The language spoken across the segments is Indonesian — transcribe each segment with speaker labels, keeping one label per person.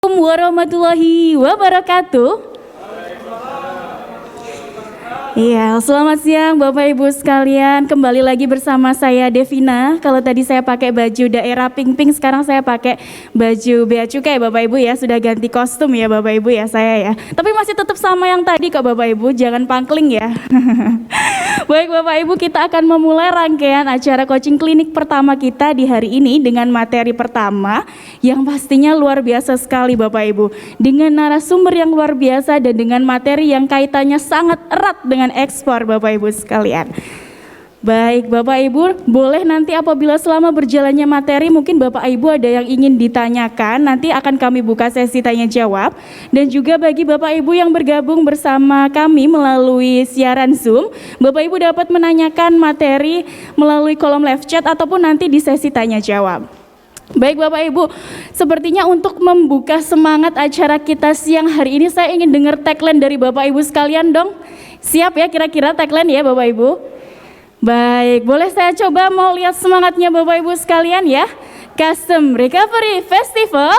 Speaker 1: Assalamualaikum warahmatullahi wabarakatuh. Iya, selamat siang Bapak Ibu sekalian. Kembali lagi bersama saya Devina. Kalau tadi saya pakai baju daerah pink-pink, sekarang saya pakai baju bea cukai Bapak Ibu ya. Sudah ganti kostum ya Bapak Ibu ya saya ya. Tapi masih tetap sama yang tadi kok Bapak Ibu, jangan pangkling ya. Baik Bapak Ibu, kita akan memulai rangkaian acara coaching klinik pertama kita di hari ini dengan materi pertama yang pastinya luar biasa sekali Bapak Ibu. Dengan narasumber yang luar biasa dan dengan materi yang kaitannya sangat erat dengan ekspor Bapak Ibu sekalian. Baik Bapak Ibu, boleh nanti apabila selama berjalannya materi mungkin Bapak Ibu ada yang ingin ditanyakan, nanti akan kami buka sesi tanya jawab. Dan juga bagi Bapak Ibu yang bergabung bersama kami melalui siaran Zoom, Bapak Ibu dapat menanyakan materi melalui kolom live chat ataupun nanti di sesi tanya jawab. Baik Bapak Ibu, sepertinya untuk membuka semangat acara kita siang hari ini saya ingin dengar tagline dari Bapak Ibu sekalian dong. Siap ya kira-kira tagline ya Bapak Ibu? Baik, boleh saya coba mau lihat semangatnya Bapak Ibu sekalian ya. Custom Recovery Festival,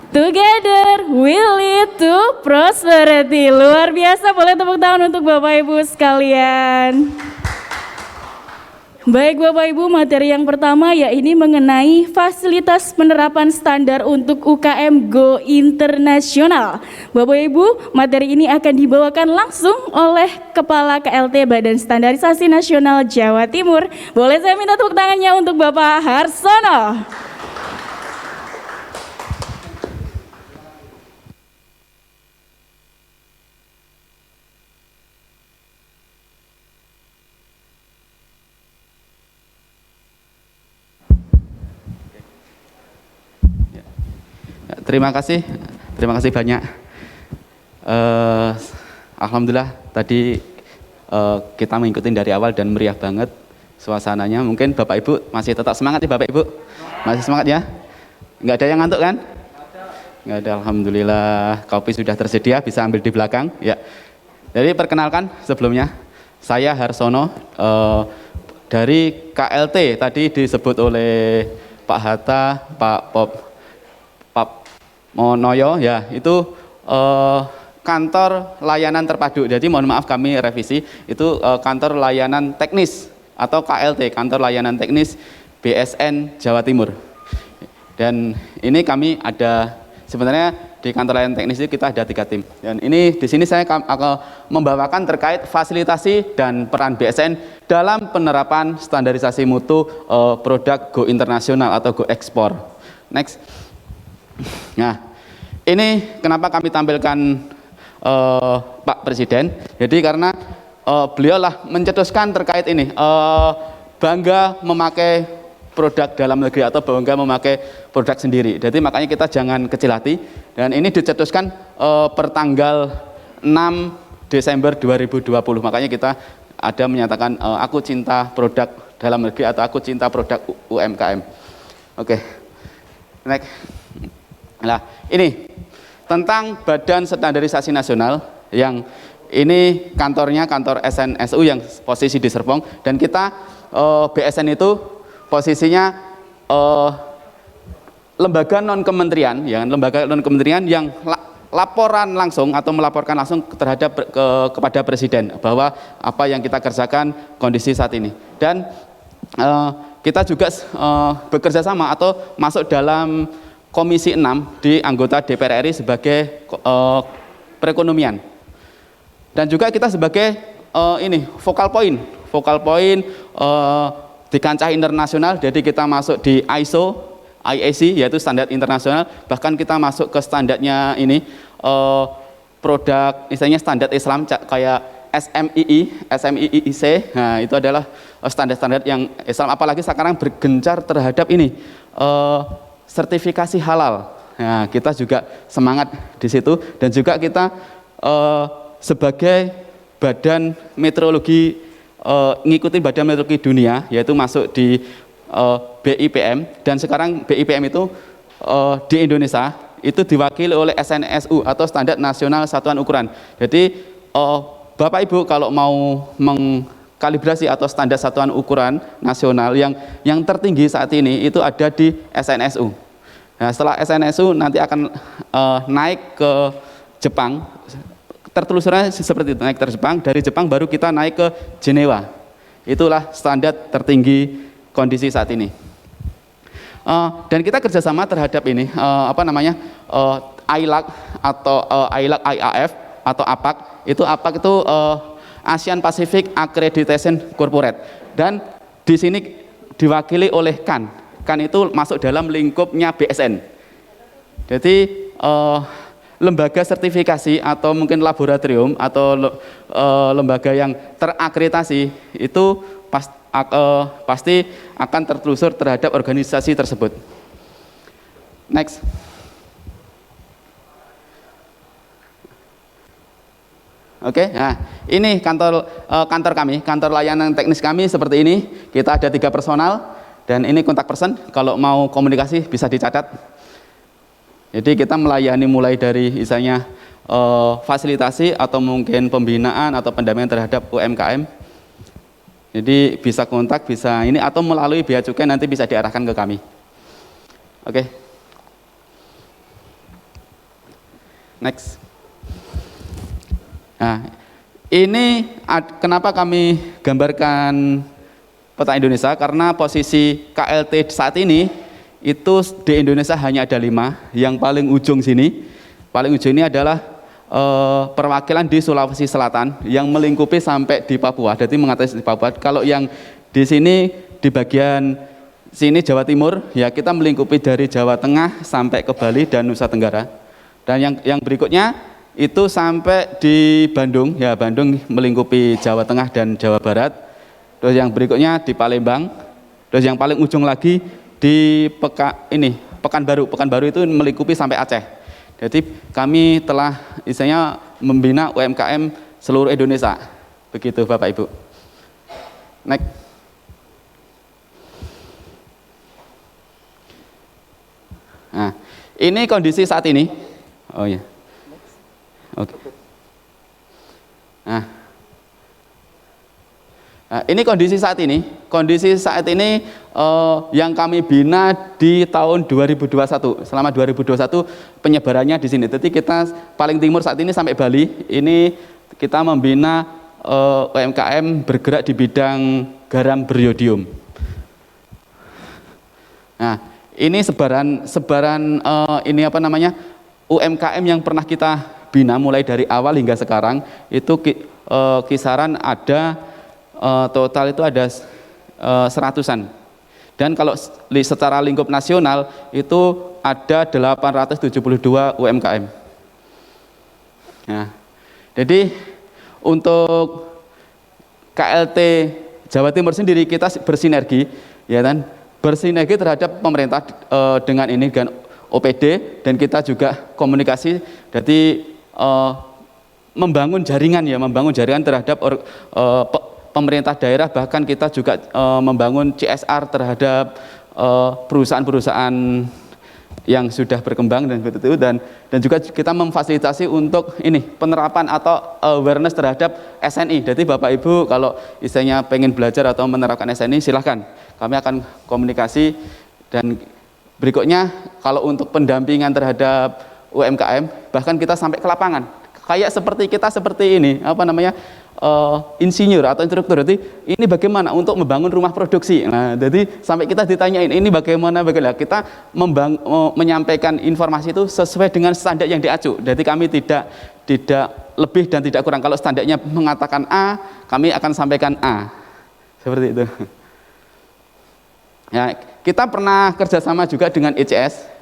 Speaker 1: Together we lead to prosperity. Luar biasa, boleh tepuk tangan untuk Bapak Ibu sekalian. Baik Bapak Ibu, materi yang pertama yaitu mengenai fasilitas penerapan standar untuk UKM Go Internasional. Bapak Ibu, materi ini akan dibawakan langsung oleh Kepala KLT Badan Standarisasi Nasional Jawa Timur. Boleh saya minta tepuk tangannya untuk Bapak Harsono.
Speaker 2: Terima kasih banyak. Alhamdulillah tadi kita mengikuti dari awal dan meriah banget suasananya. Mungkin Bapak Ibu masih tetap semangat ya Bapak Ibu? Masih semangat ya? Nggak ada yang ngantuk kan? Nggak ada, Alhamdulillah. Kopi sudah tersedia, bisa ambil di belakang. Ya. Jadi perkenalkan sebelumnya, saya Harsono dari KLT. Tadi disebut oleh Pak Hatta, Pak Monoyo ya, itu kantor layanan terpadu. Jadi mohon maaf kami revisi, itu kantor layanan teknis atau KLT, kantor layanan teknis BSN Jawa Timur. Dan ini kami ada, sebenarnya di kantor layanan teknis itu kita ada 3 tim. Dan ini di sini saya akan membawakan terkait fasilitasi dan peran BSN dalam penerapan standarisasi mutu produk Go Internasional atau Go Ekspor. Next. Nah, ini kenapa kami tampilkan Pak Presiden. Jadi karena beliau lah mencetuskan terkait ini, bangga memakai produk dalam negeri atau bangga memakai produk sendiri. Jadi makanya kita jangan kecil hati. Dan ini dicetuskan per tanggal 6 Desember 2020. Makanya kita ada menyatakan aku cinta produk dalam negeri atau aku cinta produk UMKM. Oke. Next. Nah, ini tentang Badan Standarisasi Nasional yang ini kantornya kantor SNSU yang posisi di Serpong, dan kita BSN itu posisinya lembaga non kementerian, yang laporan langsung atau melaporkan langsung terhadap kepada Presiden bahwa apa yang kita kerjakan kondisi saat ini. Dan kita juga bekerja sama atau masuk dalam Komisi 6 di anggota DPR RI sebagai perekonomian, dan juga kita sebagai vokal point di kancah internasional. Jadi kita masuk di ISO, IAC yaitu standar internasional, bahkan kita masuk ke standarnya ini produk misalnya standar Islam kayak SMIIC. Nah, itu adalah standar-standar yang Islam, apalagi sekarang bergencar terhadap ini sertifikasi halal. Nah, kita juga semangat di situ, dan juga kita sebagai badan meteorologi ngikuti badan meteorologi dunia, yaitu masuk di BIPM, dan sekarang BIPM itu di Indonesia itu diwakili oleh SNSU atau Standar Nasional Satuan Ukuran. Jadi Bapak Ibu kalau mau kalibrasi atau standar satuan ukuran nasional yang tertinggi saat ini itu ada di SNSU. Nah, setelah SNSU nanti akan naik ke Jepang. Tertelusurnya seperti itu, naik ke Jepang. Dari Jepang baru kita naik ke Jenewa. Itulah standar tertinggi kondisi saat ini. Dan kita kerjasama terhadap ini, ILAC atau IAF atau APAC. APAC itu Asian Pacific Accreditation Corporate. Dan di sini diwakili oleh CAN. CAN itu masuk dalam lingkupnya BSN. Jadi lembaga sertifikasi atau mungkin laboratorium atau lembaga yang terakreditasi itu pasti akan tertelusur terhadap organisasi tersebut. Next. Oke, nah ini kantor kami, kantor layanan teknis kami seperti ini. Kita ada 3 personal dan ini kontak person. Kalau mau komunikasi bisa dicatat. Jadi kita melayani mulai dari misalnya fasilitasi atau mungkin pembinaan atau pendampingan terhadap UMKM. Jadi bisa kontak, bisa ini atau melalui Bea Cukai nanti bisa diarahkan ke kami. Oke. Next. Nah, ini kenapa kami gambarkan peta Indonesia, karena posisi KLT saat ini itu di Indonesia hanya ada 5. Yang paling ujung ini adalah perwakilan di Sulawesi Selatan yang melingkupi sampai di Papua, jadi mengatasi di Papua. Kalau yang di sini di bagian sini Jawa Timur, ya kita melingkupi dari Jawa Tengah sampai ke Bali dan Nusa Tenggara. Dan yang berikutnya itu sampai di Bandung, ya Bandung melingkupi Jawa Tengah dan Jawa Barat. Terus yang berikutnya di Palembang, terus yang paling ujung lagi di Pekanbaru itu melingkupi sampai Aceh. Jadi kami telah istilahnya membina UMKM seluruh Indonesia. Begitu Bapak Ibu. Next. Nah, ini kondisi saat ini. Oh ya. Oke. Nah, ini kondisi saat ini. Kondisi saat ini yang kami bina di tahun 2021. Selama 2021 penyebarannya di sini. Jadi kita paling timur saat ini sampai Bali. Ini kita membina UMKM bergerak di bidang garam beriodium. Nah, ini sebaran UMKM yang pernah kita bina mulai dari awal hingga sekarang itu kisaran ada total itu ada 100-an. Dan kalau secara lingkup nasional itu ada 872 UMKM. Nah, jadi untuk KLT Jawa Timur sendiri kita bersinergi, ya kan? Bersinergi terhadap pemerintah dengan OPD, dan kita juga komunikasi. Jadi membangun jaringan terhadap pemerintah daerah, bahkan kita juga membangun CSR terhadap perusahaan-perusahaan yang sudah berkembang dan juga kita memfasilitasi untuk penerapan atau awareness terhadap SNI. Jadi Bapak Ibu kalau istilahnya pengen belajar atau menerapkan SNI silahkan, kami akan komunikasi. Dan berikutnya kalau untuk pendampingan terhadap UMKM bahkan kita sampai ke lapangan. Kayak seperti ini, insinyur atau instruktur. Jadi ini bagaimana untuk membangun rumah produksi. Nah, jadi sampai kita ditanyain ini bagaimana kita menyampaikan informasi itu sesuai dengan standar yang diacu. Jadi kami tidak lebih dan tidak kurang. Kalau standarnya mengatakan A, kami akan sampaikan A. Seperti itu. Ya, kita pernah kerjasama juga dengan ICS.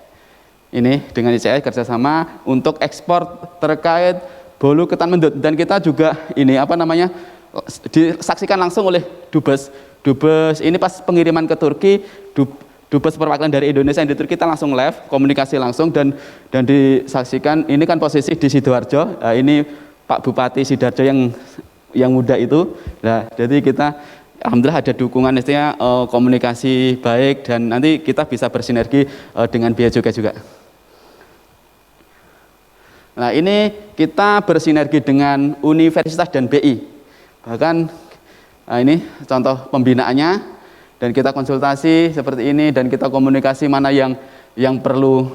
Speaker 2: Dengan ICS kerjasama untuk ekspor terkait bolu ketan mendut, dan kita juga disaksikan langsung oleh Dubes ini pas pengiriman ke Turki. Dubes perwakilan dari Indonesia yang di Turki, kita langsung live komunikasi langsung dan disaksikan. Ini kan posisi di Sidoarjo. Nah, ini Pak Bupati Sidoarjo yang muda itu. Nah, jadi kita alhamdulillah ada dukungan komunikasi baik, dan nanti kita bisa bersinergi dengan Bea Cukai juga. Nah, ini kita bersinergi dengan universitas dan BI. Bahkan ini contoh pembinaannya, dan kita konsultasi seperti ini, dan kita komunikasi mana yang yang perlu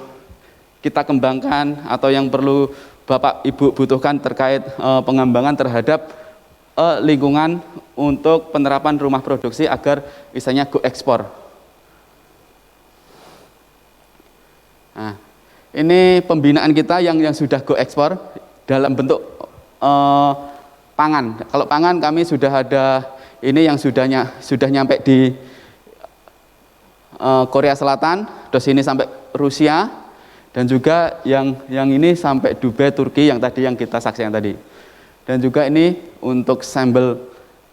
Speaker 2: kita kembangkan atau yang perlu Bapak Ibu butuhkan terkait pengembangan terhadap lingkungan untuk penerapan rumah produksi agar misalnya go ekspor. Nah, ini pembinaan kita yang sudah go ekspor dalam bentuk pangan. Kalau pangan kami sudah ada ini yang sudah nyampe di Korea Selatan, terus ini sampai Rusia, dan juga yang ini sampai Dubai, Turki yang tadi yang kita saksikan tadi. Dan juga ini untuk sambal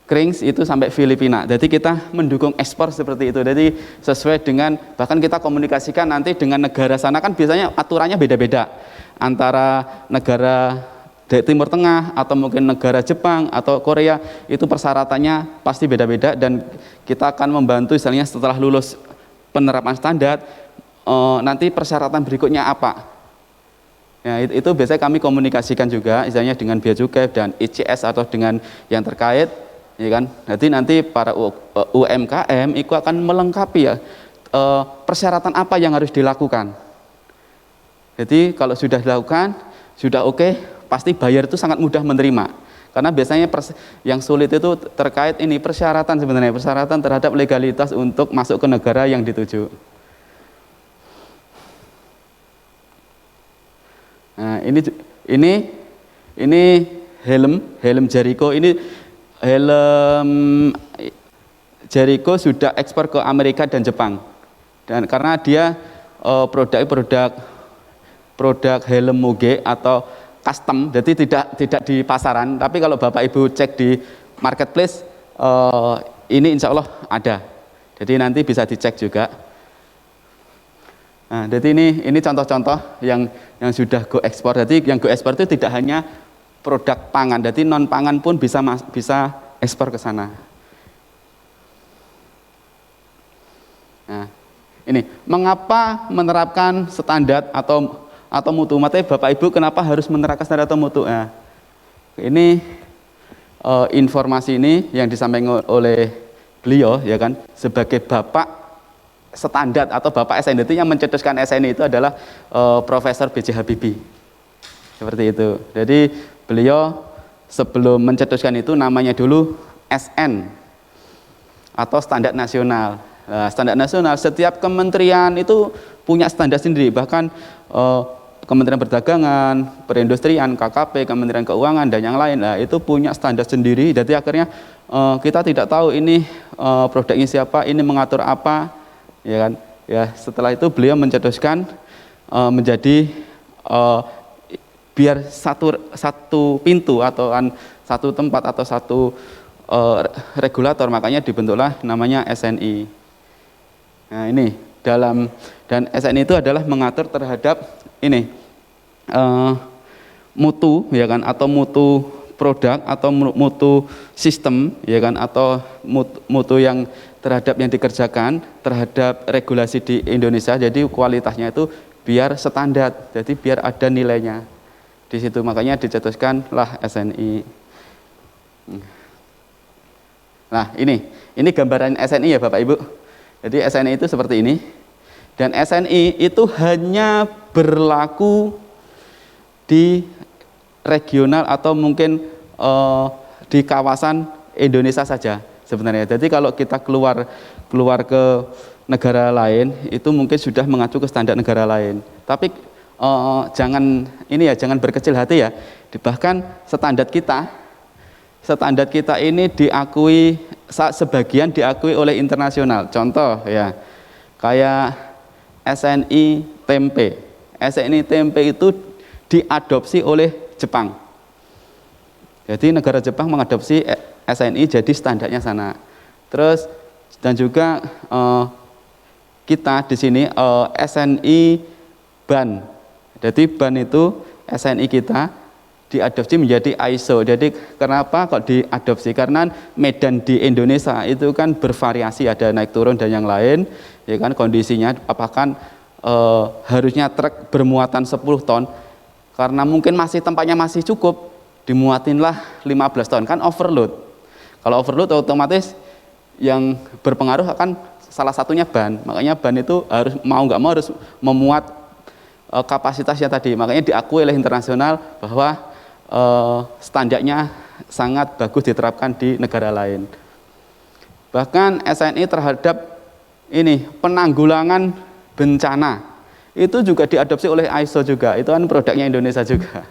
Speaker 2: Krings itu sampai Filipina. Jadi kita mendukung ekspor seperti itu. Jadi sesuai dengan, bahkan kita komunikasikan nanti dengan negara sana, kan biasanya aturannya beda-beda antara negara Timur Tengah atau mungkin negara Jepang atau Korea, itu persyaratannya pasti beda-beda, dan kita akan membantu misalnya setelah lulus penerapan standar nanti persyaratan berikutnya apa. Ya, itu biasanya kami komunikasikan juga misalnya dengan Bea Cukai dan ICS atau dengan yang terkait, ya kan. Jadi nanti para UMKM itu akan melengkapi ya persyaratan apa yang harus dilakukan. Jadi kalau sudah dilakukan, sudah oke, pasti buyer itu sangat mudah menerima. Karena biasanya yang sulit itu terkait ini persyaratan, sebenarnya persyaratan terhadap legalitas untuk masuk ke negara yang dituju. Nah, ini helm Jericho. Ini helm Jericho sudah ekspor ke Amerika dan Jepang. Dan karena dia produk helm moge atau custom, jadi tidak di pasaran, tapi kalau Bapak Ibu cek di marketplace ini insya Allah ada, jadi nanti bisa dicek juga. Nah, jadi ini contoh-contoh yang sudah go ekspor. Jadi yang go ekspor itu tidak hanya produk pangan, jadi non pangan pun bisa ekspor ke sana. Nah, ini mengapa menerapkan standar atau mutu? Matanya Bapak Ibu kenapa harus menerapkan standar atau mutu? Nah, ini informasi ini yang disampaikan oleh beliau, ya kan, sebagai Bapak standar atau Bapak SNI, itu yang mencetuskan SNI itu adalah Profesor B.J. Habibie. Seperti itu. Jadi beliau sebelum mencetuskan itu namanya dulu SN atau standar nasional. Nah, standar nasional, setiap kementerian itu punya standar sendiri, bahkan Kementerian Perdagangan, Perindustrian, KKP, Kementerian Keuangan, dan yang lain, nah, itu punya standar sendiri. Jadi akhirnya kita tidak tahu ini produknya siapa, ini mengatur apa, ya kan? Ya, setelah itu beliau mencetuskan menjadi biar satu pintu atau satu tempat atau satu regulator, makanya dibentuklah namanya SNI. Nah, ini dan SNI itu adalah mengatur terhadap ini mutu, ya kan, atau mutu produk atau mutu sistem, ya kan, atau mutu yang terhadap yang dikerjakan terhadap regulasi di Indonesia. Jadi kualitasnya itu biar standar, jadi biar ada nilainya di situ, makanya dicetuskanlah SNI. Nah, ini gambaran SNI ya Bapak Ibu. Jadi SNI itu seperti ini, dan SNI itu hanya berlaku di regional atau mungkin di kawasan Indonesia saja sebenarnya. Jadi kalau kita keluar ke negara lain itu mungkin sudah mengacu ke standar negara lain. Tapi jangan berkecil hati ya. Bahkan standar kita ini diakui, sebagian diakui oleh internasional. Contoh ya, kayak SNI tempe. SNI tempe itu diadopsi oleh Jepang. Jadi negara Jepang mengadopsi SNI jadi standarnya sana. Terus dan juga kita di sini SNI ban. Jadi ban itu SNI kita diadopsi menjadi ISO. Jadi kenapa kok diadopsi? Karena medan di Indonesia itu kan bervariasi, ada naik turun dan yang lain, ya kan, kondisinya apakah harusnya truk bermuatan 10 ton, karena mungkin tempatnya masih cukup, dimuatinlah 15 ton, kan overload. Kalau overload otomatis yang berpengaruh akan salah satunya ban. Makanya ban itu harus mau nggak mau harus memuat kapasitasnya tadi. Makanya diakui oleh internasional bahwa standarnya sangat bagus diterapkan di negara lain. Bahkan SNI terhadap ini penanggulangan bencana itu juga diadopsi oleh ISO juga. Itu kan produknya Indonesia juga.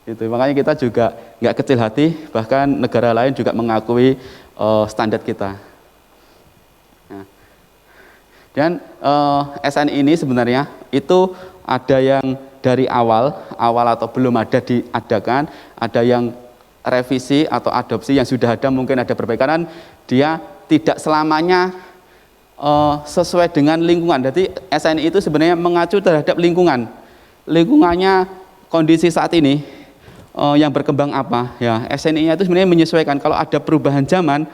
Speaker 2: Itu makanya kita juga nggak kecil hati, bahkan negara lain juga mengakui standar kita. Nah, dan SNI ini sebenarnya itu ada yang dari awal atau belum ada diadakan, ada yang revisi atau adopsi yang sudah ada, mungkin ada perbaikan. Dia tidak selamanya sesuai dengan lingkungan. Jadi SNI itu sebenarnya mengacu terhadap lingkungan. Lingkungannya kondisi saat ini yang berkembang apa? Ya, SNI-nya itu sebenarnya menyesuaikan. Kalau ada perubahan zaman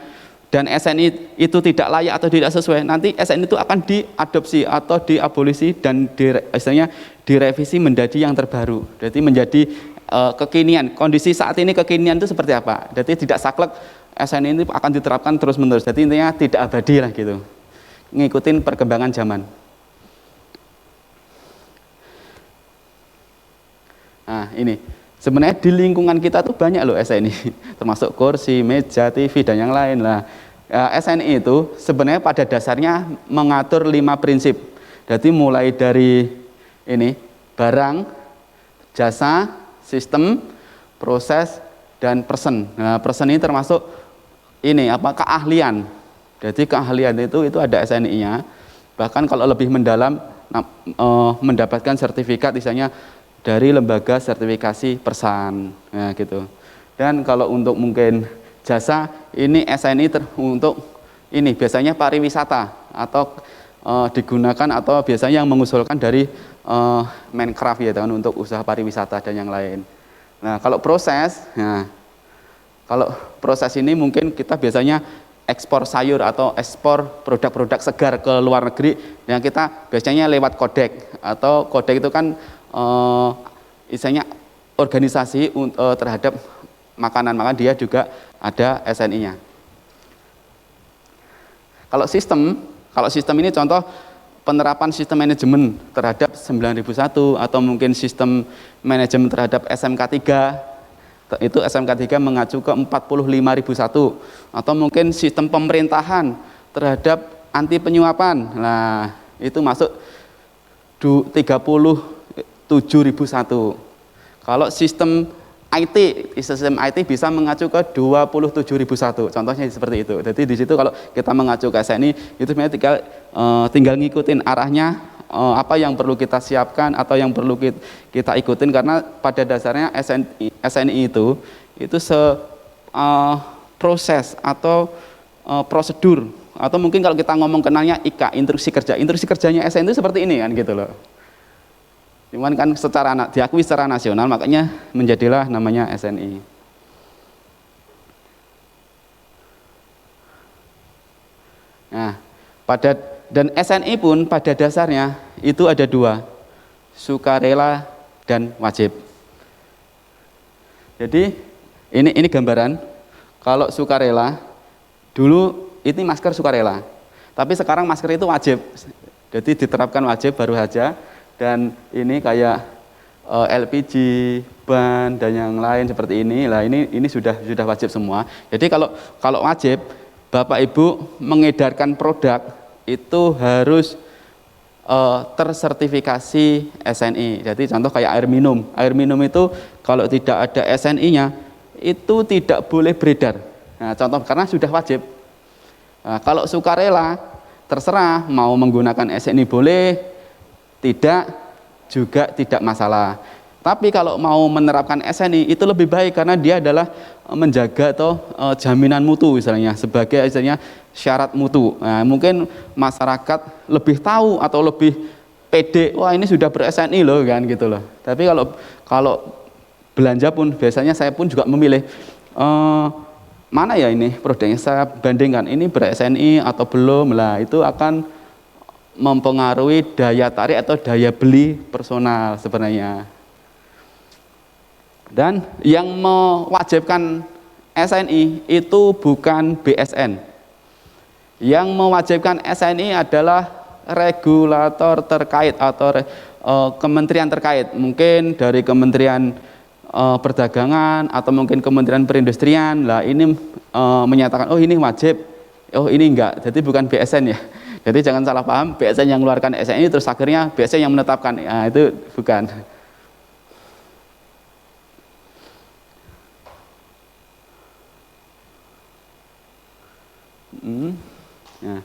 Speaker 2: dan SNI itu tidak layak atau tidak sesuai, nanti SNI itu akan diadopsi atau diabolisi dan istilahnya direvisi menjadi yang terbaru. Jadi menjadi kekinian. Kondisi saat ini kekinian itu seperti apa? Jadi tidak saklek, SNI ini akan diterapkan terus-menerus. Jadi intinya tidak abadi lah gitu. Ngikutin perkembangan zaman. Nah, ini sebenarnya di lingkungan kita tuh banyak loh SNI, termasuk kursi, meja, TV dan yang lain lah. SNI itu sebenarnya pada dasarnya mengatur 5 prinsip. Jadi mulai dari ini barang, jasa, sistem, proses, dan person. Nah, person ini termasuk ini apa keahlian. Jadi keahlian itu ada SNI-nya. Bahkan kalau lebih mendalam mendapatkan sertifikat misalnya dari lembaga sertifikasi persan. Nah, gitu. Dan kalau untuk mungkin jasa ini SNI untuk ini biasanya pariwisata atau digunakan atau biasanya yang mengusulkan dari Menkraf ya kan, untuk usaha pariwisata dan yang lain. Nah, kalau proses, kalau proses ini mungkin kita biasanya ekspor sayur atau ekspor produk-produk segar ke luar negeri, yang kita biasanya lewat kodek, atau kodek itu kan istilahnya organisasi terhadap makanan, maka dia juga ada SNI-nya. Kalau sistem ini contoh penerapan sistem manajemen terhadap 9001 atau mungkin sistem manajemen terhadap SMK 3, itu SMK 3 mengacu ke 45001, atau mungkin sistem pemerintahan terhadap anti penyuapan. Nah, itu masuk 37001. Kalau sistem IT bisa mengacu ke 27001. Contohnya seperti itu. Jadi di situ kalau kita mengacu ke SNI itu sebenarnya tinggal ngikutin arahnya, apa yang perlu kita siapkan atau yang perlu kita ikutin, karena pada dasarnya SNI itu proses atau prosedur, atau mungkin kalau kita ngomong kenalnya IK, instruksi kerjanya SNI itu seperti ini kan gitu loh. Cuman kan diakui secara nasional, makanya menjadilah namanya SNI. Nah, dan SNI pun pada dasarnya itu ada 2, sukarela dan wajib. Jadi ini gambaran. Kalau sukarela, dulu ini masker sukarela, tapi sekarang masker itu wajib. Jadi diterapkan wajib baru saja. Dan ini kayak LPG, ban dan yang lain seperti ini. Lah ini sudah wajib semua. Jadi kalau wajib, Bapak Ibu mengedarkan produk itu harus tersertifikasi SNI. Jadi contoh kayak air minum. Air minum itu kalau tidak ada SNI-nya itu tidak boleh beredar. Nah, contoh karena sudah wajib. Nah, kalau sukarela terserah mau menggunakan SNI boleh, tidak juga tidak masalah. Tapi kalau mau menerapkan SNI itu lebih baik, karena dia adalah menjaga atau jaminan mutu misalnya, sebagai istilahnya syarat mutu. Nah, mungkin masyarakat lebih tahu atau lebih pede, wah ini sudah ber-SNI loh kan gitu loh. Tapi kalau belanja pun biasanya saya pun juga memilih mana ya ini produknya, saya bandingkan ini ber-SNI atau belum. Lah itu akan mempengaruhi daya tarik atau daya beli personal sebenarnya. Dan yang mewajibkan SNI itu bukan BSN. Yang mewajibkan SNI adalah regulator terkait atau kementerian terkait, mungkin dari Kementerian Perdagangan atau mungkin Kementerian Perindustrian. Lah ini menyatakan oh ini wajib, oh ini enggak. Jadi bukan BSN ya. Jadi jangan salah paham, BSN yang mengeluarkan SNI terus akhirnya BSN yang menetapkan. Nah, itu bukan. Nah.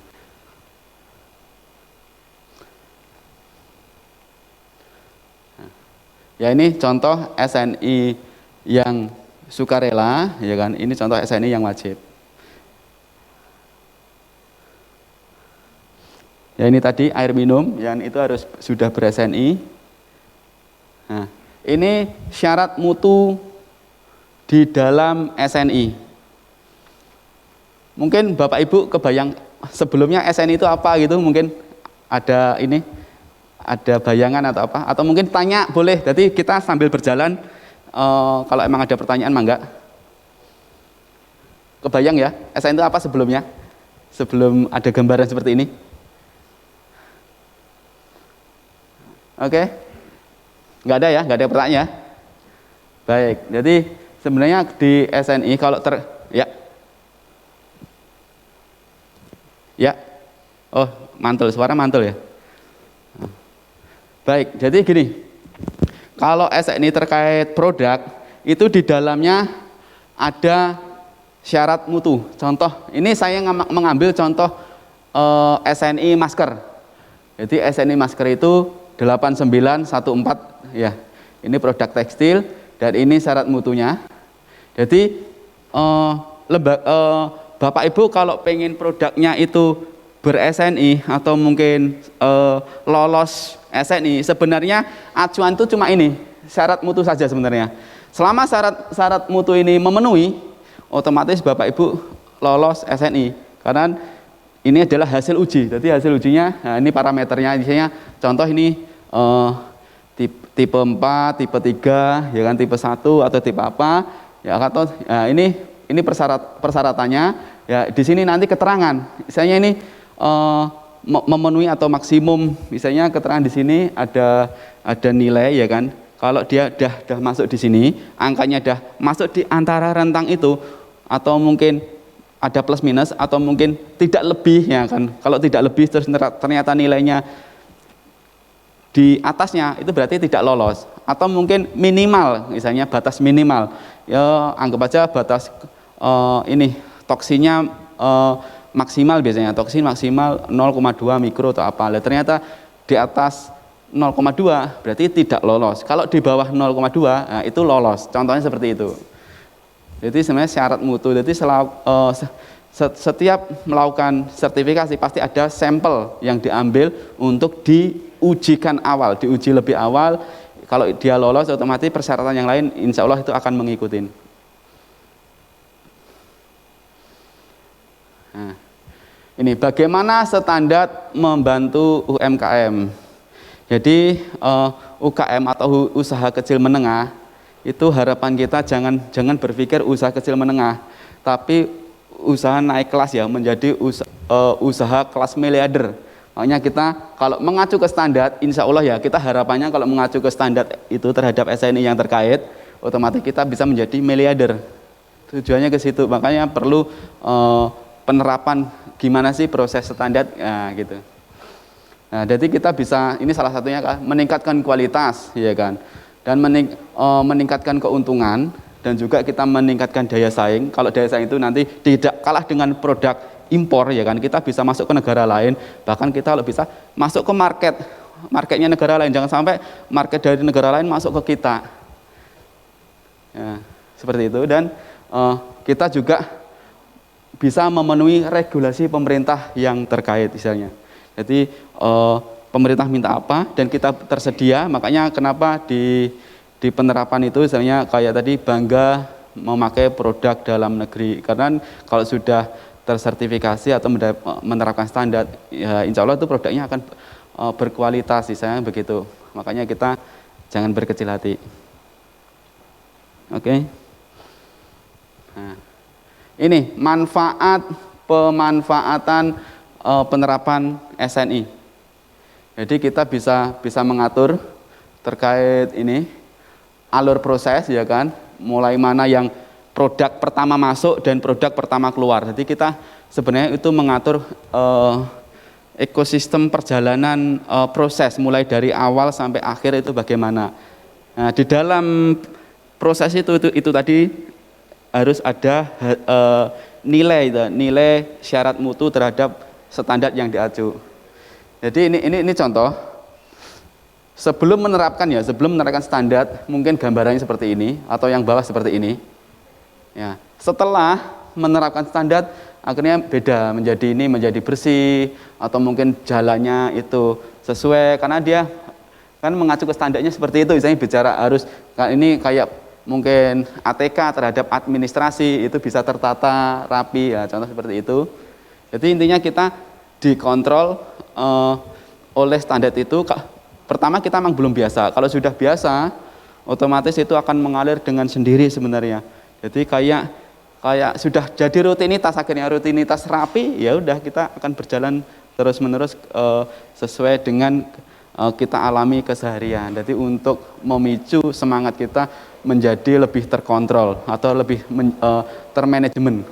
Speaker 2: Ya ini contoh SNI yang sukarela, ya kan? Ini contoh SNI yang wajib. Ya ini tadi air minum, yang itu harus sudah ber-SNI. Nah, ini syarat mutu di dalam SNI. Mungkin Bapak Ibu kebayang sebelumnya SNI itu apa gitu, mungkin ada ini, ada bayangan atau apa, atau mungkin tanya boleh. Jadi kita sambil berjalan, kalau emang ada pertanyaan mangga. Kebayang ya, SNI itu apa sebelumnya? Sebelum ada gambaran seperti ini. Oke, nggak ada ya, nggak ada pertanyaan ya. Baik, jadi sebenarnya di SNI kalau ya, oh mantul, suara mantul ya. Baik, jadi gini, kalau SNI terkait produk itu di dalamnya ada syarat mutu. Contoh, ini saya mengambil contoh SNI masker. Jadi SNI masker itu 8914 ya. Ini produk tekstil dan ini syarat mutunya. Jadi Bapak Ibu kalau pengen produknya itu ber-SNI atau mungkin lolos SNI, sebenarnya acuan itu cuma ini, syarat mutu saja sebenarnya. Selama syarat mutu ini memenuhi, otomatis Bapak Ibu lolos SNI. Karena ini adalah hasil uji. Jadi hasil ujinya, nah ini parameternya, misalnya contoh ini tipe 4, tipe 3, ya kan, tipe 1 atau tipe apa, ya atau nah ini persyaratannya. Ya di sini nanti keterangan, misalnya ini memenuhi atau maksimum, misalnya keterangan di sini ada nilai, ya kan. Kalau dia dah masuk di sini, angkanya dah masuk di antara rentang itu, atau mungkin ada plus minus atau mungkin tidak lebih, ya kan. Kalau tidak lebih terus ternyata nilainya di atasnya, itu berarti tidak lolos. Atau mungkin minimal, misalnya batas minimal, ya anggap aja batas ini toksinya maksimal, biasanya toksin maksimal 0,2 mikro atau apa. Ternyata di atas 0,2 berarti tidak lolos. Kalau di bawah 0,2 nah itu lolos. Contohnya seperti itu. Jadi sebenarnya syarat mutu. Jadi setiap melakukan sertifikasi pasti ada sampel yang diambil untuk diujikan awal, diuji lebih awal. Kalau dia lolos, otomatis persyaratan yang lain insya Allah itu akan mengikuti. Nah, ini bagaimana standar membantu UMKM. Jadi UKM atau usaha kecil menengah itu harapan kita jangan berpikir usaha kecil menengah, tapi usaha naik kelas ya, menjadi usaha kelas miliarder. Makanya kita kalau mengacu ke standar, insya Allah ya kita harapannya kalau mengacu ke standar itu terhadap SNI yang terkait, otomatis kita bisa menjadi miliarder. Tujuannya ke situ. Makanya perlu penerapan gimana sih proses standar, nah, gitu. Nah, jadi kita bisa, ini salah satunya kan, meningkatkan kualitas, ya kan, dan meningkatkan keuntungan, dan juga kita meningkatkan daya saing. Kalau daya saing itu nanti tidak kalah dengan produk impor, ya kan, kita bisa masuk ke negara lain, bahkan kita bisa masuk ke marketnya negara lain. Jangan sampai market dari negara lain masuk ke kita, ya, seperti itu. Dan kita juga bisa memenuhi regulasi pemerintah yang terkait, misalnya. Jadi pemerintah minta apa dan kita tersedia. Makanya kenapa di penerapan itu misalnya kayak tadi bangga memakai produk dalam negeri, karena kalau sudah tersertifikasi atau menerapkan standar, ya insya Allah itu produknya akan berkualitas, misalnya begitu. Makanya kita jangan berkecil hati. Oke. Nah, ini manfaat pemanfaatan penerapan SNI. Jadi kita bisa mengatur terkait ini alur proses, ya kan, mulai mana yang produk pertama masuk dan produk pertama keluar. Jadi kita sebenarnya itu mengatur ekosistem perjalanan proses mulai dari awal sampai akhir itu bagaimana. Nah, di dalam proses itu tadi harus ada nilai syarat mutu terhadap standar yang diacu. Jadi ini contoh. Sebelum menerapkan standar, mungkin gambarannya seperti ini atau yang bawah seperti ini. Ya, setelah menerapkan standar, akhirnya beda, menjadi bersih atau mungkin jalannya itu sesuai karena dia kan mengacu ke standarnya seperti itu. Misalnya bicara harus ini kayak mungkin ATK terhadap administrasi itu bisa tertata rapi, ya contoh seperti itu. Jadi intinya kita dikontrol oleh standar itu. Pertama kita memang belum biasa. Kalau sudah biasa, otomatis itu akan mengalir dengan sendiri sebenarnya. Jadi kayak sudah jadi rutinitas, akhirnya rutinitas rapi, ya udah kita akan berjalan terus-menerus sesuai dengan kita alami keseharian. Jadi untuk memicu semangat kita menjadi lebih terkontrol atau lebih termanajemen.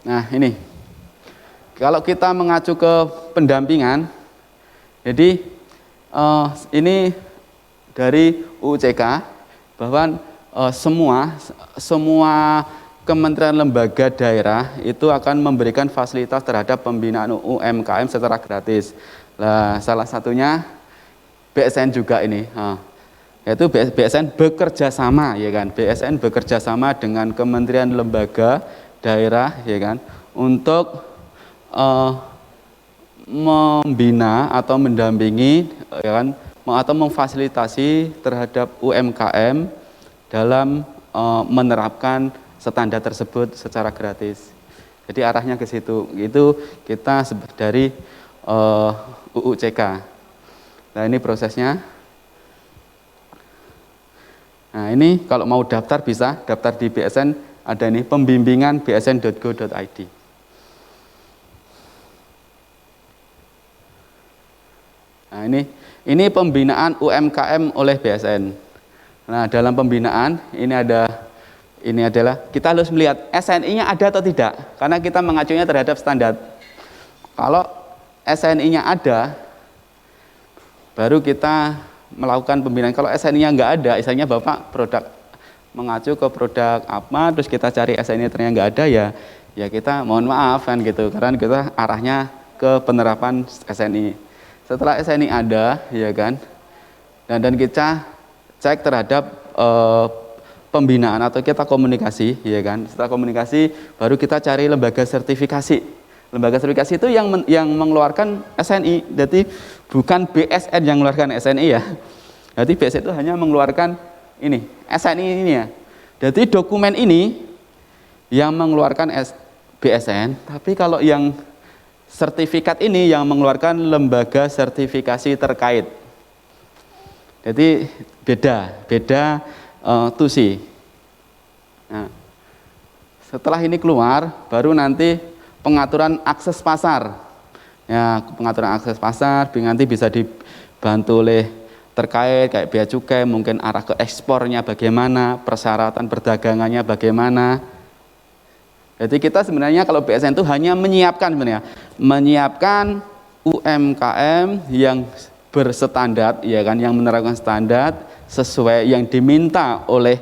Speaker 2: Nah, ini. Kalau kita mengacu ke pendampingan, jadi ini dari UCK bahwa semua kementerian lembaga daerah itu akan memberikan fasilitas terhadap pembinaan UMKM secara gratis. Nah, salah satunya BSN juga ini, yaitu BSN bekerja sama, ya kan? BSN bekerja sama dengan kementerian lembaga daerah, ya kan, untuk membina atau mendampingi, ya kan, atau memfasilitasi terhadap UMKM dalam menerapkan standar tersebut secara gratis. Jadi arahnya ke situ. Itu kita dari UUCK. Nah, ini prosesnya. Nah, ini kalau mau daftar bisa daftar di BSN, ada ini pembimbingan bsn.go.id. Nah, ini pembinaan UMKM oleh BSN. Nah, dalam pembinaan ini adalah kita harus melihat SNI-nya ada atau tidak, karena kita mengacunya terhadap standar. Kalau SNI-nya ada, baru kita melakukan pembinaan. Kalau SNI-nya nggak ada, misalnya Bapak produk mengacu ke produk apa, terus kita cari SNI ternyata nggak ada, ya kita mohon maaf kan gitu, karena kita arahnya ke penerapan SNI. Setelah SNI ada, ya kan, dan kita cek terhadap pembinaan atau kita komunikasi, ya kan. Setelah komunikasi, baru kita cari lembaga sertifikasi. Lembaga sertifikasi itu yang mengeluarkan SNI. Jadi bukan BSN yang mengeluarkan SNI, ya. Jadi BSN itu hanya mengeluarkan ini SNI ini, ya. Jadi dokumen ini yang mengeluarkan BSN, tapi kalau yang sertifikat ini yang mengeluarkan lembaga sertifikasi terkait. Jadi beda TUSI. Nah, setelah ini keluar, baru nanti pengaturan akses pasar. Ya, pengaturan akses pasar nanti bisa dibantu oleh terkait kayak bea cukai, mungkin arah ke ekspornya bagaimana, persyaratan perdagangannya bagaimana. Jadi kita sebenarnya kalau BSN itu hanya menyiapkan UMKM yang berstandar, ya kan, yang menerapkan standar sesuai yang diminta oleh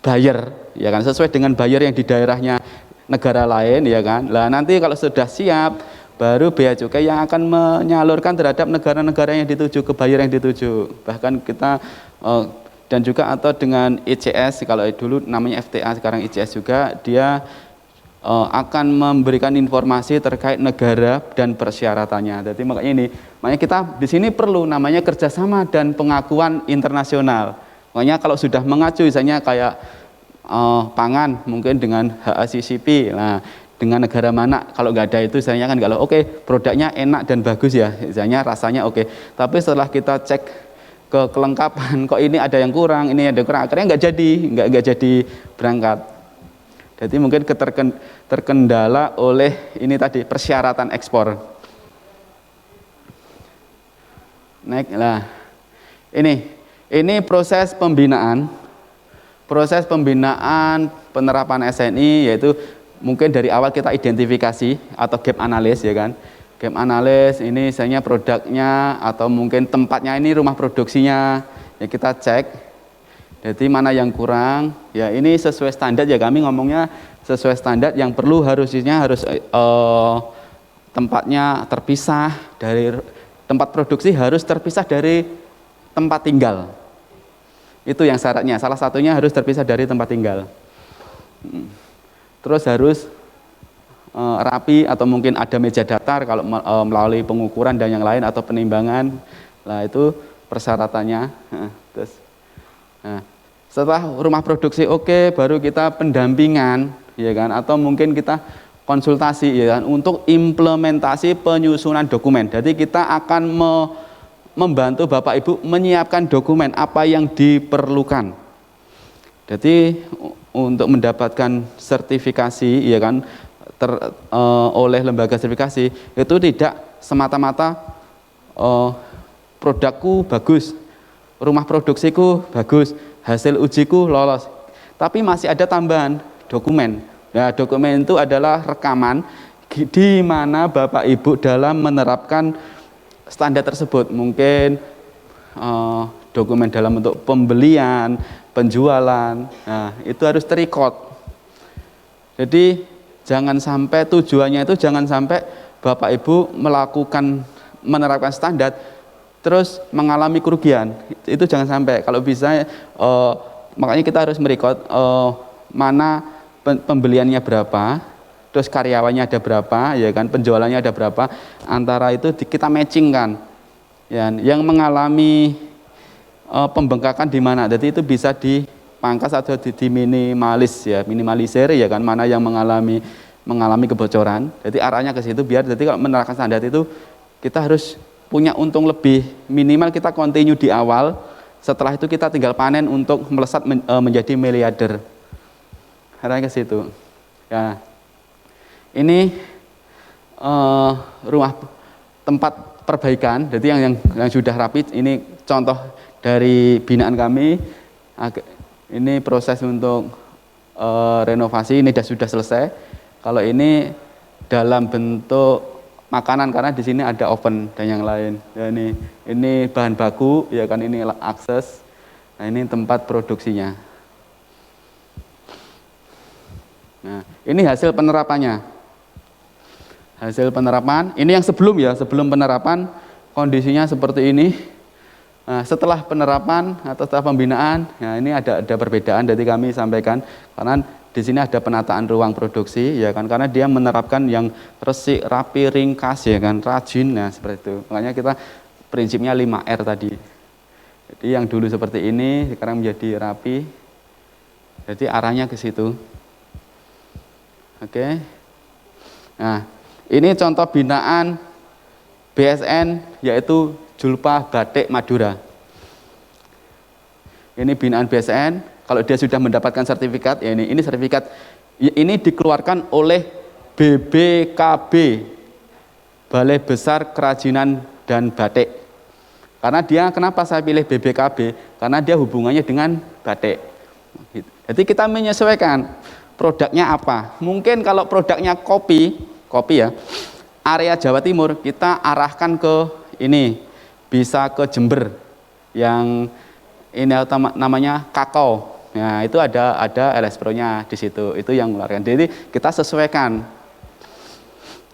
Speaker 2: buyer, ya kan, sesuai dengan buyer yang di daerahnya negara lain, ya kan. Lah nanti kalau sudah siap, baru bea cukai yang akan menyalurkan terhadap negara-negara yang dituju, ke buyer yang dituju. Bahkan kita dan juga atau dengan ICS, kalau dulu namanya FTA, sekarang ICS juga, dia akan memberikan informasi terkait negara dan persyaratannya. Jadi makanya kita di sini perlu namanya kerjasama dan pengakuan internasional. Makanya kalau sudah mengacu, misalnya kayak pangan mungkin dengan HACCP, nah dengan negara mana, kalau nggak ada itu misalnya kan kalau oke, produknya enak dan bagus, ya misalnya rasanya oke. Tapi setelah kita cek ke kelengkapan, kok ini ada yang kurang, ini ada yang kurang, akhirnya nggak jadi berangkat. Jadi mungkin terkendala oleh ini tadi persyaratan ekspor. Naik lah. Ini proses pembinaan penerapan SNI, yaitu mungkin dari awal kita identifikasi atau gap analysis ya kan. Gap analysis ini misalnya produknya atau mungkin tempatnya ini rumah produksinya ya kita cek. Jadi mana yang kurang, ya ini sesuai standar ya, kami ngomongnya sesuai standar, yang perlu harus tempatnya terpisah dari tempat produksi, harus terpisah dari tempat tinggal. Itu yang syaratnya, salah satunya harus terpisah dari tempat tinggal. Terus harus rapi atau mungkin ada meja datar kalau melalui pengukuran dan yang lain atau penimbangan. Nah itu persyaratannya. Terus, setelah rumah produksi oke, baru kita pendampingan, ya kan? Atau mungkin kita konsultasi, ya kan? Untuk implementasi penyusunan dokumen. Jadi kita akan membantu Bapak Ibu menyiapkan dokumen apa yang diperlukan. Jadi untuk mendapatkan sertifikasi, ya kan, oleh lembaga sertifikasi itu tidak semata-mata produkku bagus, rumah produksiku bagus, hasil ujiku lolos, tapi masih ada tambahan dokumen. Nah, dokumen itu adalah rekaman di mana Bapak Ibu dalam menerapkan standar tersebut. Mungkin dokumen dalam bentuk pembelian, penjualan, nah itu harus terrecord. Jadi jangan sampai tujuannya itu jangan sampai Bapak Ibu menerapkan standar terus mengalami kerugian, itu jangan sampai. Kalau bisa makanya kita harus merecord mana pembeliannya berapa, terus karyawannya ada berapa, ya kan, penjualannya ada berapa, antara itu kita matchingkan, ya, yang mengalami pembengkakan di mana, jadi itu bisa dipangkas atau diminimalis, ya, minimalisir, ya kan, mana yang mengalami kebocoran. Jadi arahnya ke situ, biar jadi kalau menerapkan standar itu kita harus punya untung lebih, minimal kita continue di awal, setelah itu kita tinggal panen untuk melesat menjadi miliarder. Arahnya ke situ. Ya. Ini rumah tempat perbaikan, jadi yang sudah rapi, ini contoh dari binaan kami. Ini proses untuk renovasi, ini sudah selesai. Kalau ini dalam bentuk makanan, karena di sini ada oven dan yang lain. Ya, ini bahan baku, ya kan, ini akses. Nah, ini tempat produksinya. Nah, ini hasil penerapannya. Hasil penerapan, ini yang sebelum penerapan kondisinya seperti ini. Nah, setelah penerapan atau setelah pembinaan, ya ini ada perbedaan. Jadi kami sampaikan karena di sini ada penataan ruang produksi, ya kan, karena dia menerapkan yang resik, rapi, ringkas, ya kan, rajin, nah seperti itu. Makanya kita prinsipnya 5R tadi. Jadi yang dulu seperti ini, sekarang menjadi rapi. Jadi arahnya ke situ. Oke. Nah, ini contoh binaan BSN, yaitu Julpa Batik Madura. Ini binaan BSN. Kalau dia sudah mendapatkan sertifikat, ya ini sertifikat, ini dikeluarkan oleh BBKB, Balai Besar Kerajinan dan Batik. Karena dia, kenapa saya pilih BBKB? Karena dia hubungannya dengan batik. Jadi kita menyesuaikan produknya apa. Mungkin kalau produknya kopi ya, area Jawa Timur kita arahkan ke ini, bisa ke Jember, yang ini namanya kakao. Nah, itu ada LS Pro-nya di situ. Itu yang mengeluarkan. Jadi kita sesuaikan.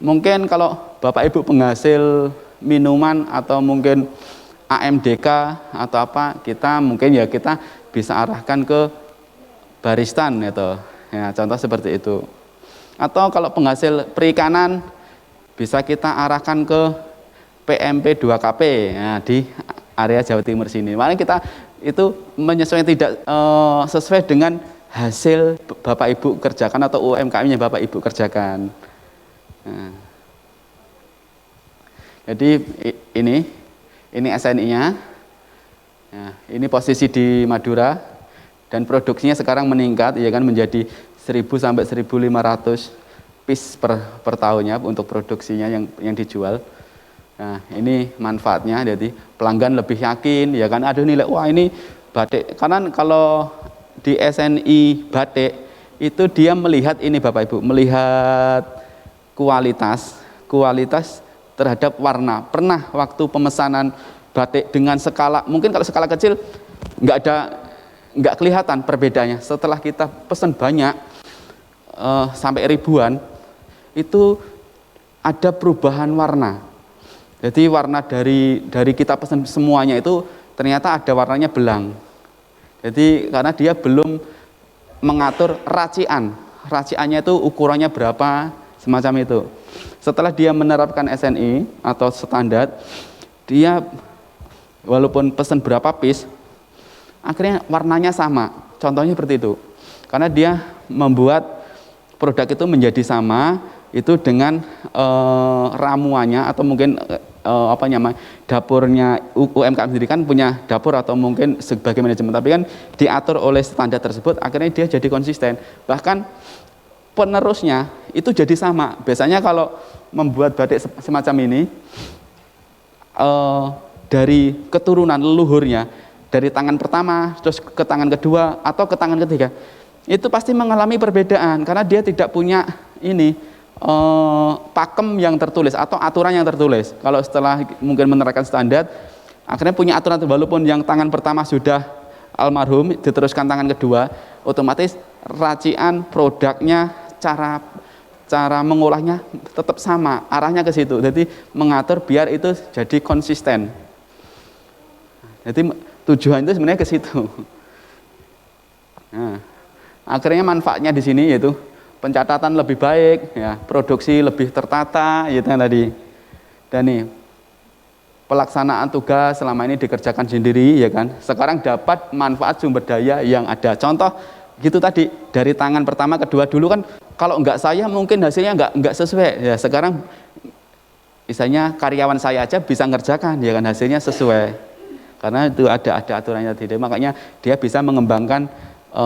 Speaker 2: Mungkin kalau Bapak Ibu penghasil minuman atau mungkin AMDK atau apa, kita bisa arahkan ke baristan itu. Ya, contoh seperti itu. Atau kalau penghasil perikanan bisa kita arahkan ke PMP 2KP, ya, di area Jawa Timur sini. Makanya kita itu menyesuaikan, tidak sesuai dengan hasil Bapak Ibu kerjakan atau UMKM-nya Bapak Ibu kerjakan. Nah, jadi ini SNI-nya. Nah, ini posisi di Madura dan produksinya sekarang meningkat, ya kan, menjadi 1000 sampai 1500 piece per tahunnya untuk produksinya yang dijual. Nah, ini manfaatnya, jadi pelanggan lebih yakin, ya kan, aduh nilai, wah ini batik. Karena kalau di SNI batik, itu dia melihat ini Bapak Ibu, melihat kualitas terhadap warna. Pernah waktu pemesanan batik dengan skala, mungkin kalau skala kecil, nggak kelihatan perbedaannya. Setelah kita pesan banyak, sampai ribuan, itu ada perubahan warna. Jadi warna dari kita pesan semuanya itu ternyata ada warnanya belang. Jadi karena dia belum mengatur raciannya itu ukurannya berapa, semacam itu. Setelah dia menerapkan SNI atau standar, dia walaupun pesan berapa piece, akhirnya warnanya sama. Contohnya seperti itu. Karena dia membuat produk itu menjadi sama, itu dengan ramuannya atau mungkin dapurnya. UMKM sendiri kan punya dapur atau mungkin sebagai manajemen, tapi kan diatur oleh standar tersebut, akhirnya dia jadi konsisten. Bahkan penerusnya itu jadi sama. Biasanya kalau membuat batik semacam ini, dari keturunan leluhurnya, dari tangan pertama terus ke tangan kedua atau ke tangan ketiga, itu pasti mengalami perbedaan karena dia tidak punya pakem yang tertulis atau aturan yang tertulis. Kalau setelah mungkin menerapkan standar, akhirnya punya aturan, walaupun yang tangan pertama sudah almarhum, diteruskan tangan kedua, otomatis racian produknya, cara mengolahnya tetap sama, arahnya ke situ. Jadi mengatur biar itu jadi konsisten. Jadi tujuan itu sebenarnya ke situ. Nah, akhirnya manfaatnya di sini yaitu pencatatan lebih baik, ya, produksi lebih tertata, gitu kan tadi. Dan nih, pelaksanaan tugas selama ini dikerjakan sendiri, ya kan. Sekarang dapat manfaat sumber daya yang ada. Contoh gitu tadi, dari tangan pertama kedua, dulu kan kalau enggak saya mungkin hasilnya enggak sesuai. Ya, sekarang misalnya karyawan saya aja bisa ngerjakan, ya kan, hasilnya sesuai. Karena itu ada aturannya tadi. Makanya dia bisa mengembangkan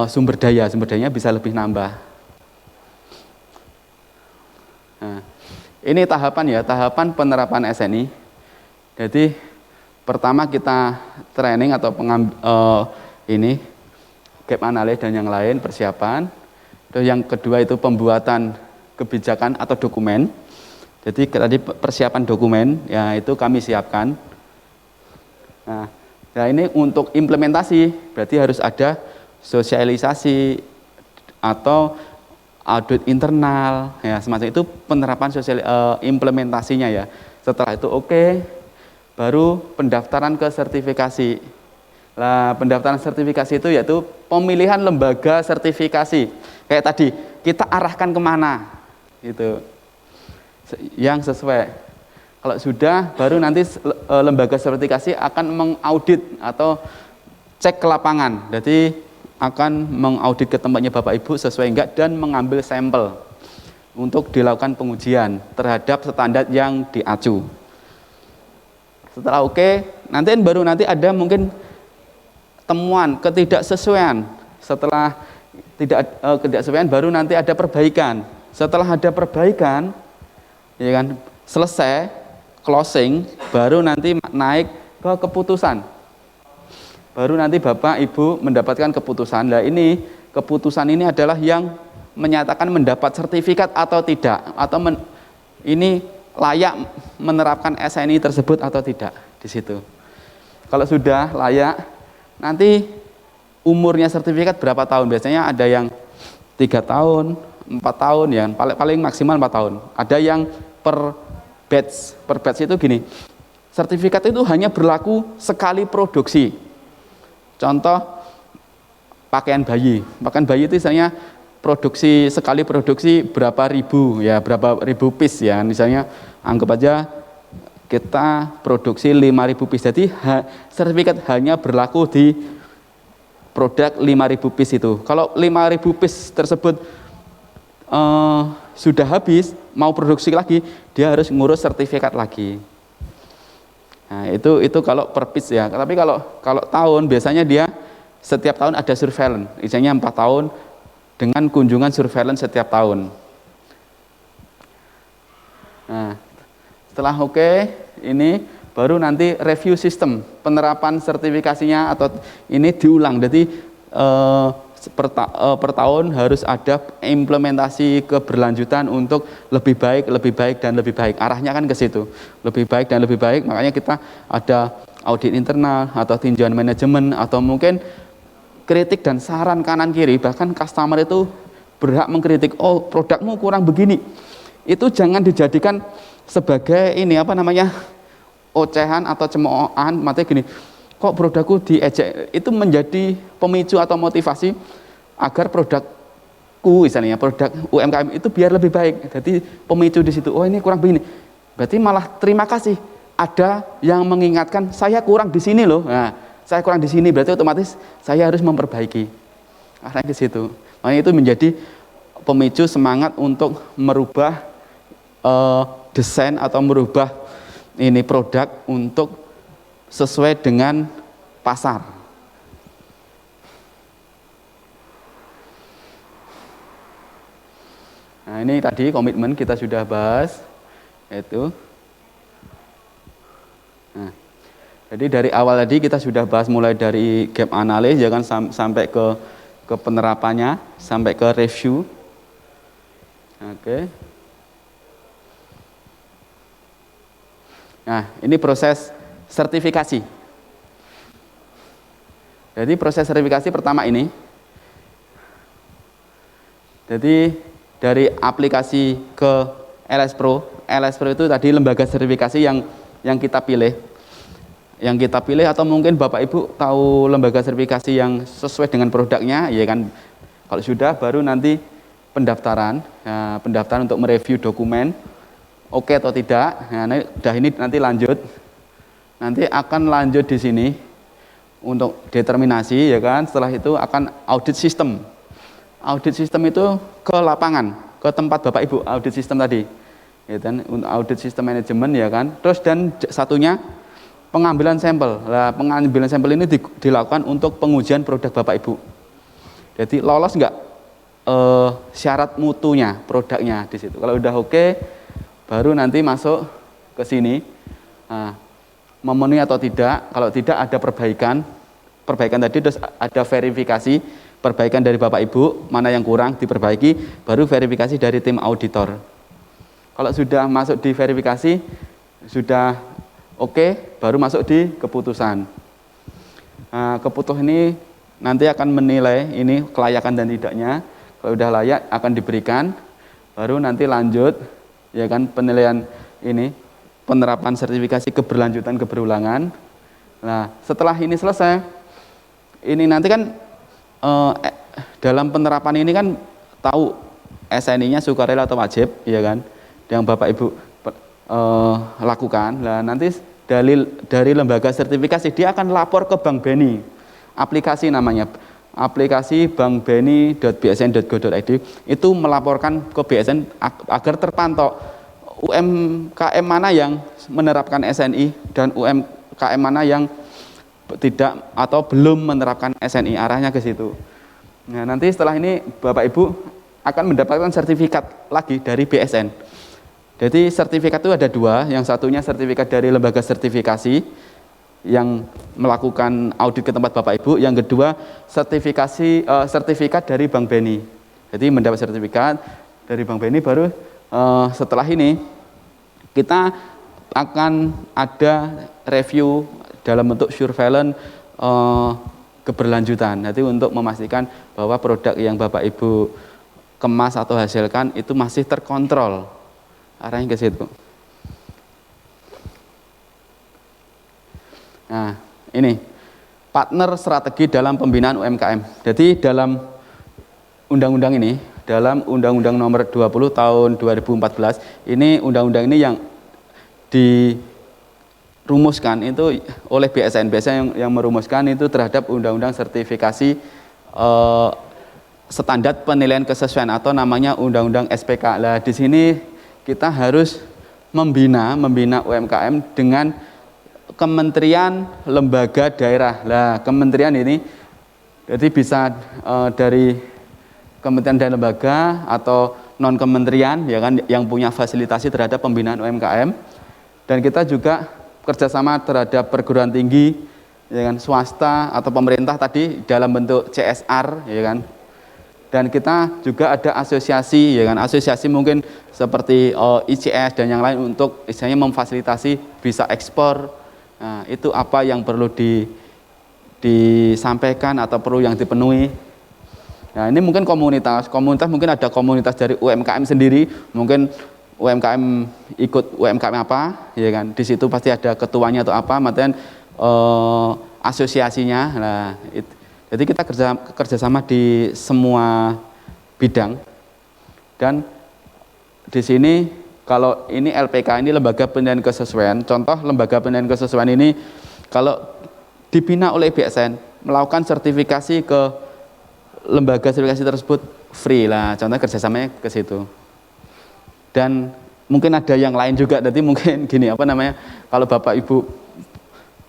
Speaker 2: sumber dayanya bisa lebih nambah. Nah, ini tahapan penerapan SNI. Jadi pertama kita training atau gap analis dan yang lain, persiapan. Terus yang kedua itu pembuatan kebijakan atau dokumen. Jadi tadi persiapan dokumen, ya itu kami siapkan. Nah, ini untuk implementasi berarti harus ada sosialisasi atau audit internal, ya semacam itu penerapan implementasinya ya. Setelah itu oke, baru pendaftaran ke sertifikasi. Nah, pendaftaran sertifikasi itu yaitu pemilihan lembaga sertifikasi. Kayak tadi, kita arahkan kemana, gitu, yang sesuai. Kalau sudah, baru nanti lembaga sertifikasi akan mengaudit atau cek ke lapangan. Jadi akan mengaudit ke tempatnya Bapak Ibu sesuai enggak dan mengambil sampel untuk dilakukan pengujian terhadap standar yang diacu. Setelah oke, nanti ada mungkin temuan ketidaksesuaian. Setelah ketidaksesuaian baru nanti ada perbaikan. Setelah ada perbaikan, ya kan, selesai closing, baru nanti naik ke keputusan. Baru nanti Bapak Ibu mendapatkan keputusan. Nah, ini keputusan ini adalah yang menyatakan mendapat sertifikat atau tidak, atau ini layak menerapkan SNI tersebut atau tidak di situ. Kalau sudah layak, nanti umurnya sertifikat berapa tahun? Biasanya ada yang 3 tahun, 4 tahun, ya paling maksimal 4 tahun. Ada yang per batch itu gini. Sertifikat itu hanya berlaku sekali produksi. Contoh pakaian bayi itu misalnya sekali produksi berapa ribu piece, ya, misalnya anggap aja kita produksi 5.000 piece, jadi sertifikat hanya berlaku di produk 5.000 piece itu. Kalau 5.000 piece tersebut sudah habis, mau produksi lagi, dia harus ngurus sertifikat lagi. Nah, itu kalau per piece, ya. Tapi kalau tahun biasanya dia setiap tahun ada surveillance. Misalnya 4 tahun dengan kunjungan surveillance setiap tahun. Nah, setelah oke, ini baru nanti review sistem penerapan sertifikasinya atau ini diulang. Jadi per tahun harus ada implementasi keberlanjutan untuk lebih baik dan lebih baik. Arahnya kan ke situ, lebih baik dan lebih baik. Makanya kita ada audit internal atau tinjauan manajemen atau mungkin kritik dan saran kanan kiri. Bahkan customer itu berhak mengkritik, oh produkmu kurang begini. Itu jangan dijadikan sebagai ini ocehan atau cemoohan, matanya gini, kok produkku diejek. Itu menjadi pemicu atau motivasi agar produkku, misalnya produk UMKM itu biar lebih baik. Jadi pemicu di situ, oh ini kurang begini. Berarti malah terima kasih ada yang mengingatkan saya kurang di sini loh. Nah, saya kurang di sini berarti otomatis saya harus memperbaiki. Arahnya ke situ. Makanya itu menjadi pemicu semangat untuk merubah desain atau merubah ini produk untuk sesuai dengan pasar. Nah, ini tadi komitmen kita sudah bahas, yaitu. Nah, jadi dari awal tadi kita sudah bahas mulai dari gap analysis, ya kan, sampai ke penerapannya, sampai ke review. Oke. Nah, ini proses sertifikasi. Jadi proses sertifikasi pertama ini. Jadi dari aplikasi ke LS Pro. LS Pro itu tadi lembaga sertifikasi yang kita pilih. Yang kita pilih atau mungkin Bapak Ibu tahu lembaga sertifikasi yang sesuai dengan produknya, ya kan. Kalau sudah baru nanti pendaftaran. Nah, pendaftaran untuk mereview dokumen. Oke atau tidak. Nah, ini nanti lanjut. Nanti akan lanjut di sini untuk determinasi, ya kan. Setelah itu akan audit sistem. Audit sistem itu ke lapangan, ke tempat Bapak Ibu, audit sistem tadi. Ya kan, untuk audit sistem manajemen, ya kan. Terus dan satunya pengambilan sampel. Nah, pengambilan sampel ini dilakukan untuk pengujian produk Bapak Ibu. Jadi lolos enggak syarat mutunya, produknya di situ. Kalau udah oke, baru nanti masuk ke sini, nah, memenuhi atau tidak. Kalau tidak ada perbaikan tadi, terus ada verifikasi, perbaikan dari Bapak Ibu, mana yang kurang diperbaiki, baru verifikasi dari tim auditor. Kalau sudah masuk di verifikasi, sudah oke, baru masuk di keputusan. Nah, keputusan ini nanti akan menilai ini kelayakan dan tidaknya. Kalau sudah layak akan diberikan, baru nanti lanjut, ya kan, penilaian ini penerapan sertifikasi keberlanjutan keberulangan. Nah, setelah ini selesai, ini nanti kan dalam penerapan ini kan tahu SNI-nya sukarela atau wajib, ya kan, yang Bapak Ibu lakukan. Nah, nanti dari lembaga sertifikasi dia akan lapor ke Bank BNI, aplikasi namanya, aplikasi bankbni.bsn.go.id, itu melaporkan ke BSN agar terpantau UMKM mana yang menerapkan SNI dan UMKM mana yang tidak atau belum menerapkan SNI, arahnya ke situ. Nah, nanti setelah ini Bapak Ibu akan mendapatkan sertifikat lagi dari BSN. Jadi sertifikat itu ada dua, yang satunya sertifikat dari lembaga sertifikasi yang melakukan audit ke tempat Bapak Ibu, yang kedua sertifikat dari Bank BNI. Jadi mendapat sertifikat dari Bank BNI, baru setelah ini kita akan ada review dalam bentuk surveillance keberlanjutan. Nanti untuk memastikan bahwa produk yang Bapak Ibu kemas atau hasilkan itu masih terkontrol. Arahnya ke situ. Nah, ini partner strategi dalam pembinaan UMKM. Jadi dalam undang-undang ini, dalam Undang-Undang Nomor 20 Tahun 2014, ini undang-undang ini yang dirumuskan itu oleh BSN. BSN yang merumuskan itu terhadap Undang-Undang Sertifikasi Standar Penilaian Kesesuaian atau namanya Undang-Undang SPK. Nah, di sini kita harus membina UMKM dengan kementerian, lembaga, daerah. Nah, kementerian ini jadi bisa dari kementerian dan lembaga atau non kementerian ya kan yang punya fasilitasi terhadap pembinaan UMKM, dan kita juga kerjasama terhadap perguruan tinggi ya kan, swasta atau pemerintah tadi dalam bentuk CSR ya kan. Dan kita juga ada asosiasi ya kan, asosiasi mungkin seperti ICS dan yang lain untuk istilahnya memfasilitasi bisa ekspor. Nah, itu apa yang perlu disampaikan atau perlu yang dipenuhi. Nah, ini mungkin komunitas mungkin ada komunitas dari UMKM sendiri, mungkin UMKM ikut UMKM apa, ya kan? Di situ pasti ada ketuanya atau apa, maksudnya asosiasinya. Nah, jadi kita kerjasama di semua bidang, dan di sini kalau ini LPK ini lembaga penilaian kesesuaian. Contoh lembaga penilaian kesesuaian ini kalau dibina oleh BSN melakukan sertifikasi ke lembaga sertifikasi tersebut free lah, contohnya kerjasamanya ke situ. Dan mungkin ada yang lain juga, nanti mungkin gini kalau Bapak Ibu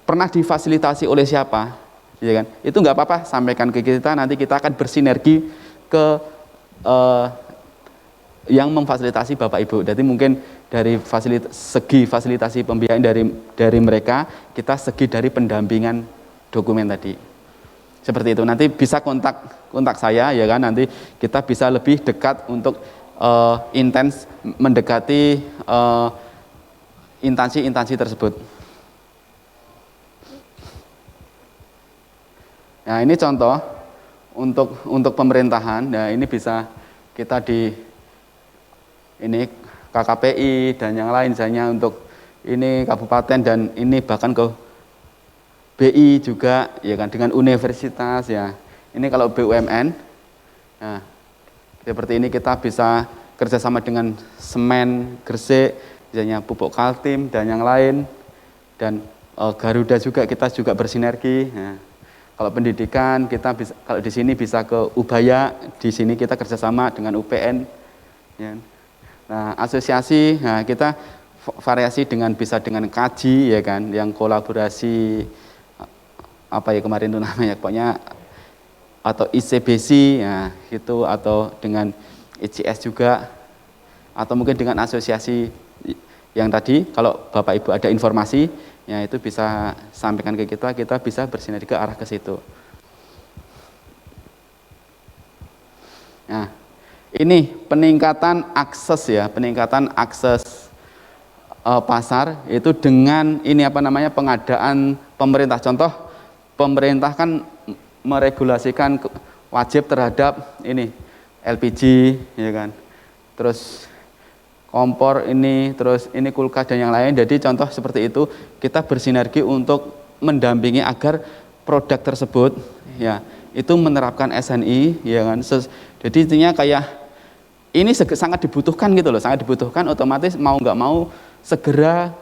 Speaker 2: pernah difasilitasi oleh siapa, ya kan, itu nggak apa-apa, sampaikan ke kita, nanti kita akan bersinergi ke yang memfasilitasi Bapak Ibu. Jadi mungkin dari segi fasilitasi pembiayaan dari mereka, kita segi dari pendampingan dokumen tadi. Seperti itu, nanti bisa kontak saya ya kan, nanti kita bisa lebih dekat untuk intens mendekati instansi tersebut. Nah, ini contoh untuk pemerintahan. Nah, ini bisa kita ini KKPI dan yang lain, misalnya untuk ini kabupaten dan ini bahkan ke BI juga ya kan, dengan universitas ya. Ini kalau BUMN, nah seperti ini kita bisa kerjasama dengan Semen Gresik, misalnya Pupuk Kaltim dan yang lain, dan Garuda juga kita juga bersinergi. Nah, kalau pendidikan kita bisa, kalau di sini bisa ke Ubaya, di sini kita kerjasama dengan UPN. Ya. Nah, asosiasi, nah kita variasi bisa dengan Kaji ya kan, yang kolaborasi apa ya kemarin itu namanya, pokoknya atau ICBC ya gitu, atau dengan ICS juga, atau mungkin dengan asosiasi yang tadi. Kalau Bapak Ibu ada informasi ya itu bisa sampaikan ke kita bisa bersinergi ke arah ke situ. Nah, ini peningkatan akses pasar itu dengan ini pengadaan pemerintah. Contoh, pemerintah kan meregulasikan wajib terhadap ini LPG ya kan, terus kompor ini, terus ini kulkas dan yang lain. Jadi contoh seperti itu, kita bersinergi untuk mendampingi agar produk tersebut ya itu menerapkan SNI ya kan. Jadi intinya kayak ini sangat dibutuhkan gitu loh, sangat dibutuhkan, otomatis mau nggak mau segera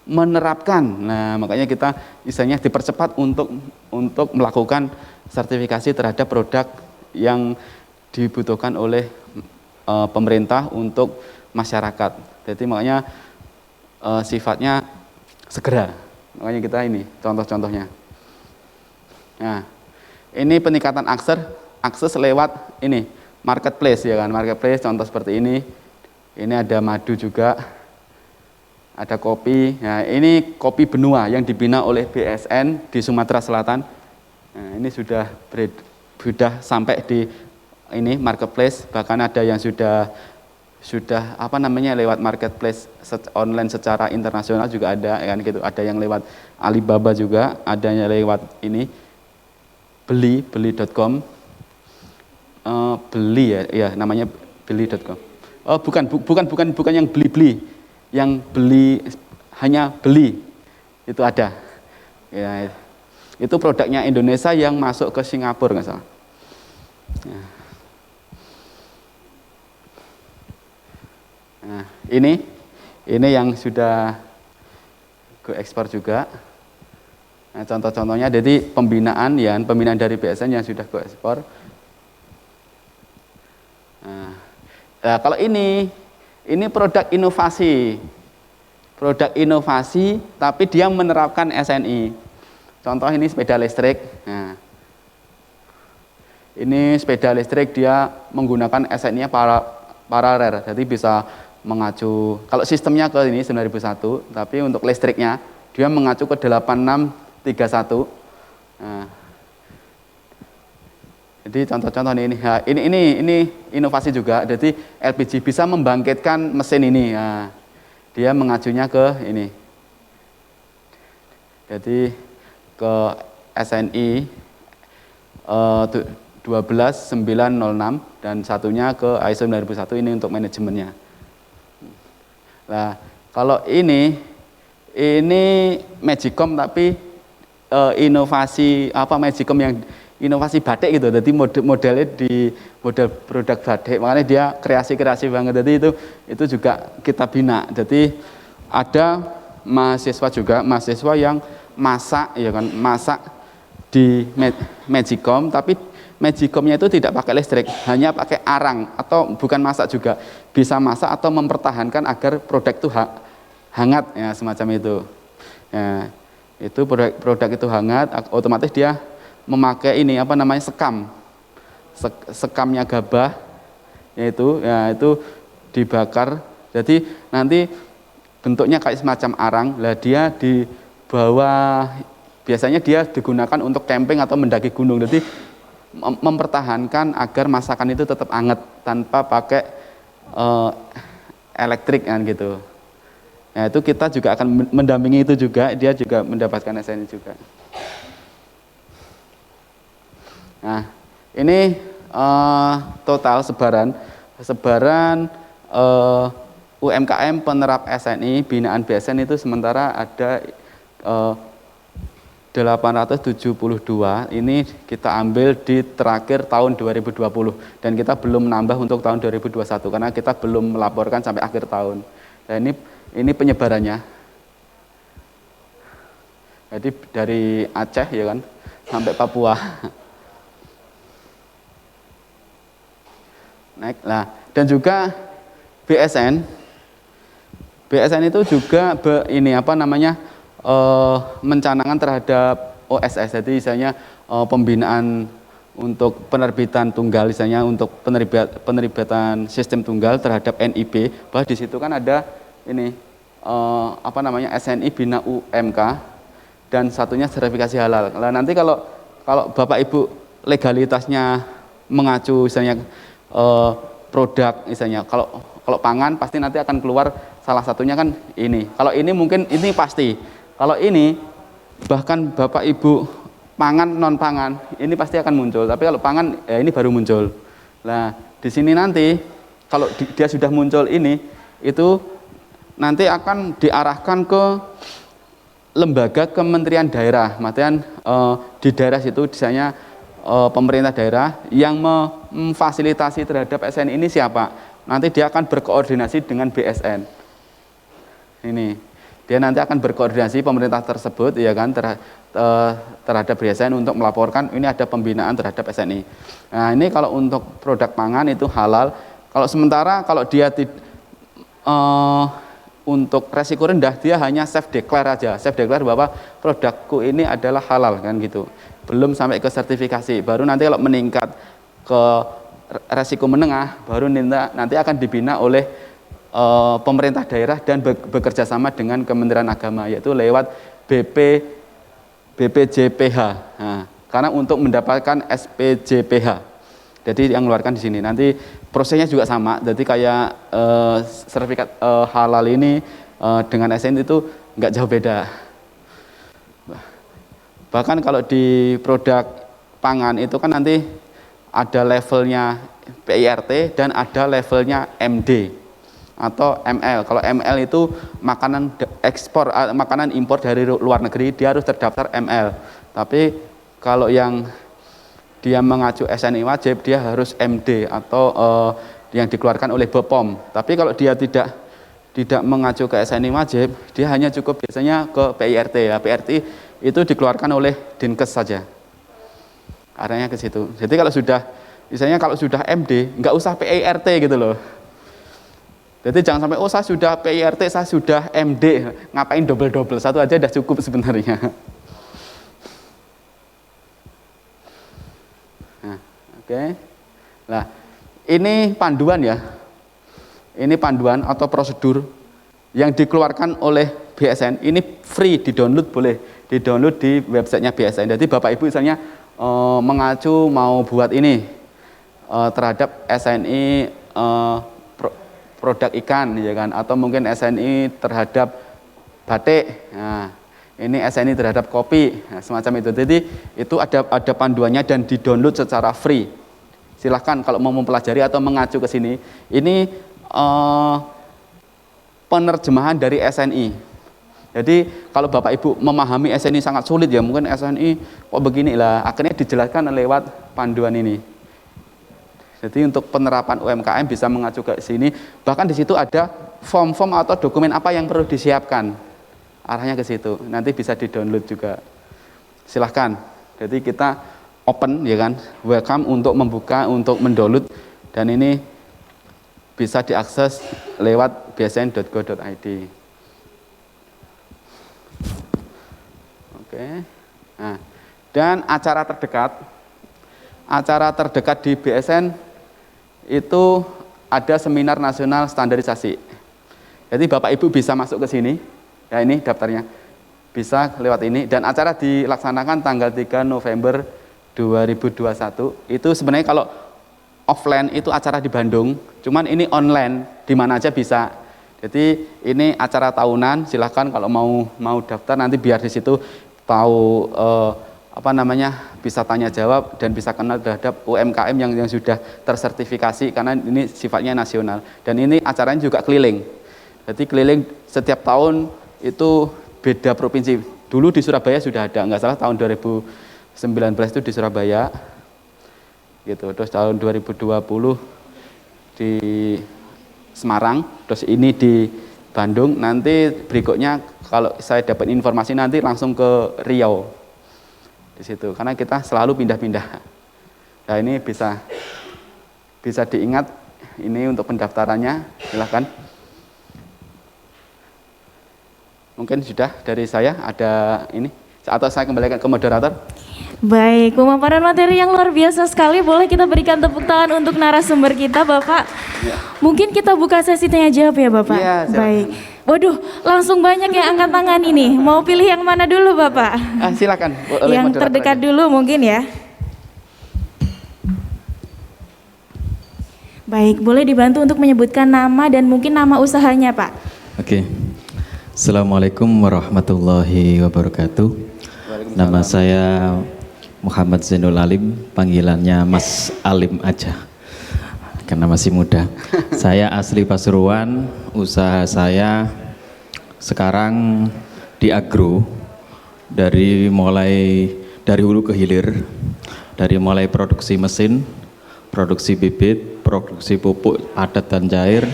Speaker 2: menerapkan. Nah, makanya kita misalnya dipercepat untuk melakukan sertifikasi terhadap produk yang dibutuhkan oleh pemerintah untuk masyarakat. Jadi makanya sifatnya segera. Makanya kita ini contoh-contohnya. Nah, ini peningkatan akses lewat ini marketplace ya kan, marketplace contoh seperti ini. Ini ada madu juga. Ada kopi, nah ini kopi benua yang dibina oleh BSN di Sumatera Selatan. Nah, ini sudah sampai di ini marketplace, bahkan ada yang sudah lewat marketplace online secara internasional juga ada kan gitu. Ada yang lewat Alibaba juga, ada yang lewat ini beli.com. Beli ya namanya beli.com. Oh, bukan yang beli-beli. Yang beli hanya beli itu ada ya, itu produknya Indonesia yang masuk ke Singapura nggak salah ya. Nah, ini yang sudah go ekspor juga. Nah, contoh-contohnya jadi pembinaan dari BSN yang sudah go ekspor. Nah, kalau ini produk inovasi tapi dia menerapkan SNI. Contoh ini sepeda listrik. Nah, ini sepeda listrik dia menggunakan SNI-nya paralel, jadi bisa mengacu. Kalau sistemnya ke ini 9001, tapi untuk listriknya dia mengacu ke 8631. Nah, jadi contoh-contoh ini, nah, ini inovasi juga. Jadi LPG bisa membangkitkan mesin ini. Nah, dia mengacunya ke ini. Jadi ke SNI 12906 dan satunya ke ISO 9001 ini untuk manajemennya. Nah, kalau ini Magicom tapi inovasi Magicom yang inovasi batik gitu. Jadi modelnya di model produk batik. Makanya dia kreasi banget. Jadi itu juga kita bina. Jadi ada mahasiswa yang masak ya kan, masak di Magicom, tapi Magicomnya itu tidak pakai listrik, hanya pakai arang, atau bukan masak juga, bisa masak atau mempertahankan agar produk itu hangat ya, semacam itu. Ya, itu produk itu hangat, otomatis dia memakai ini sekamnya gabah, yaitu itu dibakar. Jadi nanti bentuknya kayak semacam arang. Lah dia di bawah, biasanya dia digunakan untuk camping atau mendaki gunung. Jadi mempertahankan agar masakan itu tetap hangat tanpa pakai elektrik kan gitu. Nah, itu kita juga akan mendampingi itu juga, dia juga mendapatkan SNI juga. Nah, ini total sebaran UMKM penerap SNI binaan BSN itu sementara ada 872. Ini kita ambil di terakhir tahun 2020 dan kita belum menambah untuk tahun 2021 karena kita belum melaporkan sampai akhir tahun. Dan ini penyebarannya. Jadi dari Aceh ya kan sampai Papua. Naik lah. Dan juga BSN itu juga mencanangkan terhadap OSS. Jadi misalnya pembinaan untuk penerbitan tunggal, misalnya untuk penerbitan sistem tunggal terhadap NIB. Bahwa di situ kan ada ini SNI bina UMK dan satunya sertifikasi halal. Nah, nanti kalau Bapak Ibu legalitasnya mengacu misalnya produk, misalnya kalau pangan pasti nanti akan keluar salah satunya kan ini. Kalau ini mungkin ini pasti. Kalau ini bahkan Bapak Ibu pangan non pangan ini pasti akan muncul. Tapi kalau pangan ini baru muncul. Nah, di sini nanti kalau dia sudah muncul ini, itu nanti akan diarahkan ke lembaga kementerian daerah. Maksudnya di daerah situ misalnya pemerintah daerah yang memfasilitasi terhadap SN ini siapa? Nanti dia akan berkoordinasi dengan BSN. Ini dia nanti akan berkoordinasi pemerintah tersebut ya kan terhadap BSN untuk melaporkan ini ada pembinaan terhadap SNI. Nah, ini kalau untuk produk pangan itu halal. Kalau sementara kalau dia untuk resiko rendah dia hanya self declare aja. Self declare bahwa produkku ini adalah halal kan gitu. Belum sampai ke sertifikasi. Baru nanti kalau meningkat ke resiko menengah baru nanti akan dibina oleh pemerintah daerah dan bekerja sama dengan Kementerian Agama, yaitu lewat BPJPH. Nah, karena untuk mendapatkan SPJPH, jadi yang mengeluarkan di sini. Nanti prosesnya juga sama. Jadi kayak sertifikat halal ini dengan SN itu nggak jauh beda. Bahkan kalau di produk pangan itu kan nanti ada levelnya PIRT dan ada levelnya MD atau ML. Kalau ML itu makanan ekspor, makanan impor dari luar negeri, dia harus terdaftar ML. Tapi kalau yang dia mengacu SNI wajib, dia harus MD atau yang dikeluarkan oleh BPOM. Tapi kalau dia tidak mengacu ke SNI wajib, dia hanya cukup biasanya ke PIRT ya. PIRT itu dikeluarkan oleh Dinkes saja. Arahnya ke situ. Jadi kalau sudah MD, nggak usah PIRT gitu loh. Jadi jangan sampai saya sudah PIRT, saya sudah MD, ngapain double-double, satu aja udah cukup sebenarnya. Nah, Oke. Nah, ini panduan ya. Ini panduan atau prosedur yang dikeluarkan oleh BSN. Ini free, di-download, boleh di-download di websitenya BSN. Jadi Bapak Ibu misalnya mengacu mau buat ini terhadap SNI produk ikan ya kan, atau mungkin SNI terhadap batik. Nah, ini SNI terhadap kopi, nah, semacam itu. Jadi itu ada panduannya dan di-download secara free. Silahkan kalau mau mempelajari atau mengacu ke sini. Ini penerjemahan dari SNI. Jadi kalau Bapak Ibu memahami SNI sangat sulit ya, mungkin SNI kok begini lah, akhirnya dijelaskan lewat panduan ini. Jadi untuk penerapan UMKM bisa mengacu ke sini. Bahkan di situ ada form-form atau dokumen apa yang perlu disiapkan. Arahnya ke situ. Nanti bisa di-download juga. Silahkan. Jadi kita open ya kan, welcome untuk membuka, untuk mendownload, dan ini bisa diakses lewat bsn.go.id. Oke. Nah, dan acara terdekat di BSN itu ada seminar nasional standarisasi. Jadi Bapak Ibu bisa masuk ke sini. Ya, ini daftarnya. Bisa lewat ini, dan acara dilaksanakan tanggal 3 November 2021. Itu sebenarnya kalau offline itu acara di Bandung, cuman ini online, di mana aja bisa. Jadi ini acara tahunan, silahkan kalau mau daftar nanti biar di situ tahu bisa tanya jawab dan bisa kenal terhadap UMKM yang sudah tersertifikasi, karena ini sifatnya nasional. Dan ini acaranya juga keliling. Jadi keliling setiap tahun itu beda provinsi. Dulu di Surabaya sudah ada, nggak salah tahun 2019 itu di Surabaya. Gitu. Terus tahun 2020 di Semarang, terus ini di Bandung. Nanti berikutnya kalau saya dapat informasi nanti langsung ke Riau. Di situ, karena kita selalu pindah-pindah. Nah, ini bisa diingat, ini untuk pendaftarannya, silakan. Mungkin sudah dari saya, ada ini, atau saya kembalikan ke moderator.
Speaker 1: Baik, pemaparan materi yang luar biasa sekali. Boleh kita berikan tepuk tangan untuk narasumber kita, Bapak.
Speaker 2: Ya.
Speaker 1: Mungkin kita buka sesi tanya jawab ya, Bapak.
Speaker 2: Ya,
Speaker 1: baik. Waduh, langsung banyak yang angkat tangan ini. Mau pilih yang mana dulu, Bapak?
Speaker 2: Silakan.
Speaker 1: Yang terdekat aja dulu mungkin ya. Baik, boleh dibantu untuk menyebutkan nama dan mungkin nama usahanya, Pak.
Speaker 3: Oke. Assalamualaikum warahmatullahi wabarakatuh. Nama saya Muhammad Zainul Alim, panggilannya Mas Alim aja, karena masih muda. Saya asli Pasuruan, usaha saya sekarang di agro, dari hulu ke hilir, dari mulai produksi mesin, produksi bibit, produksi pupuk padat dan cair,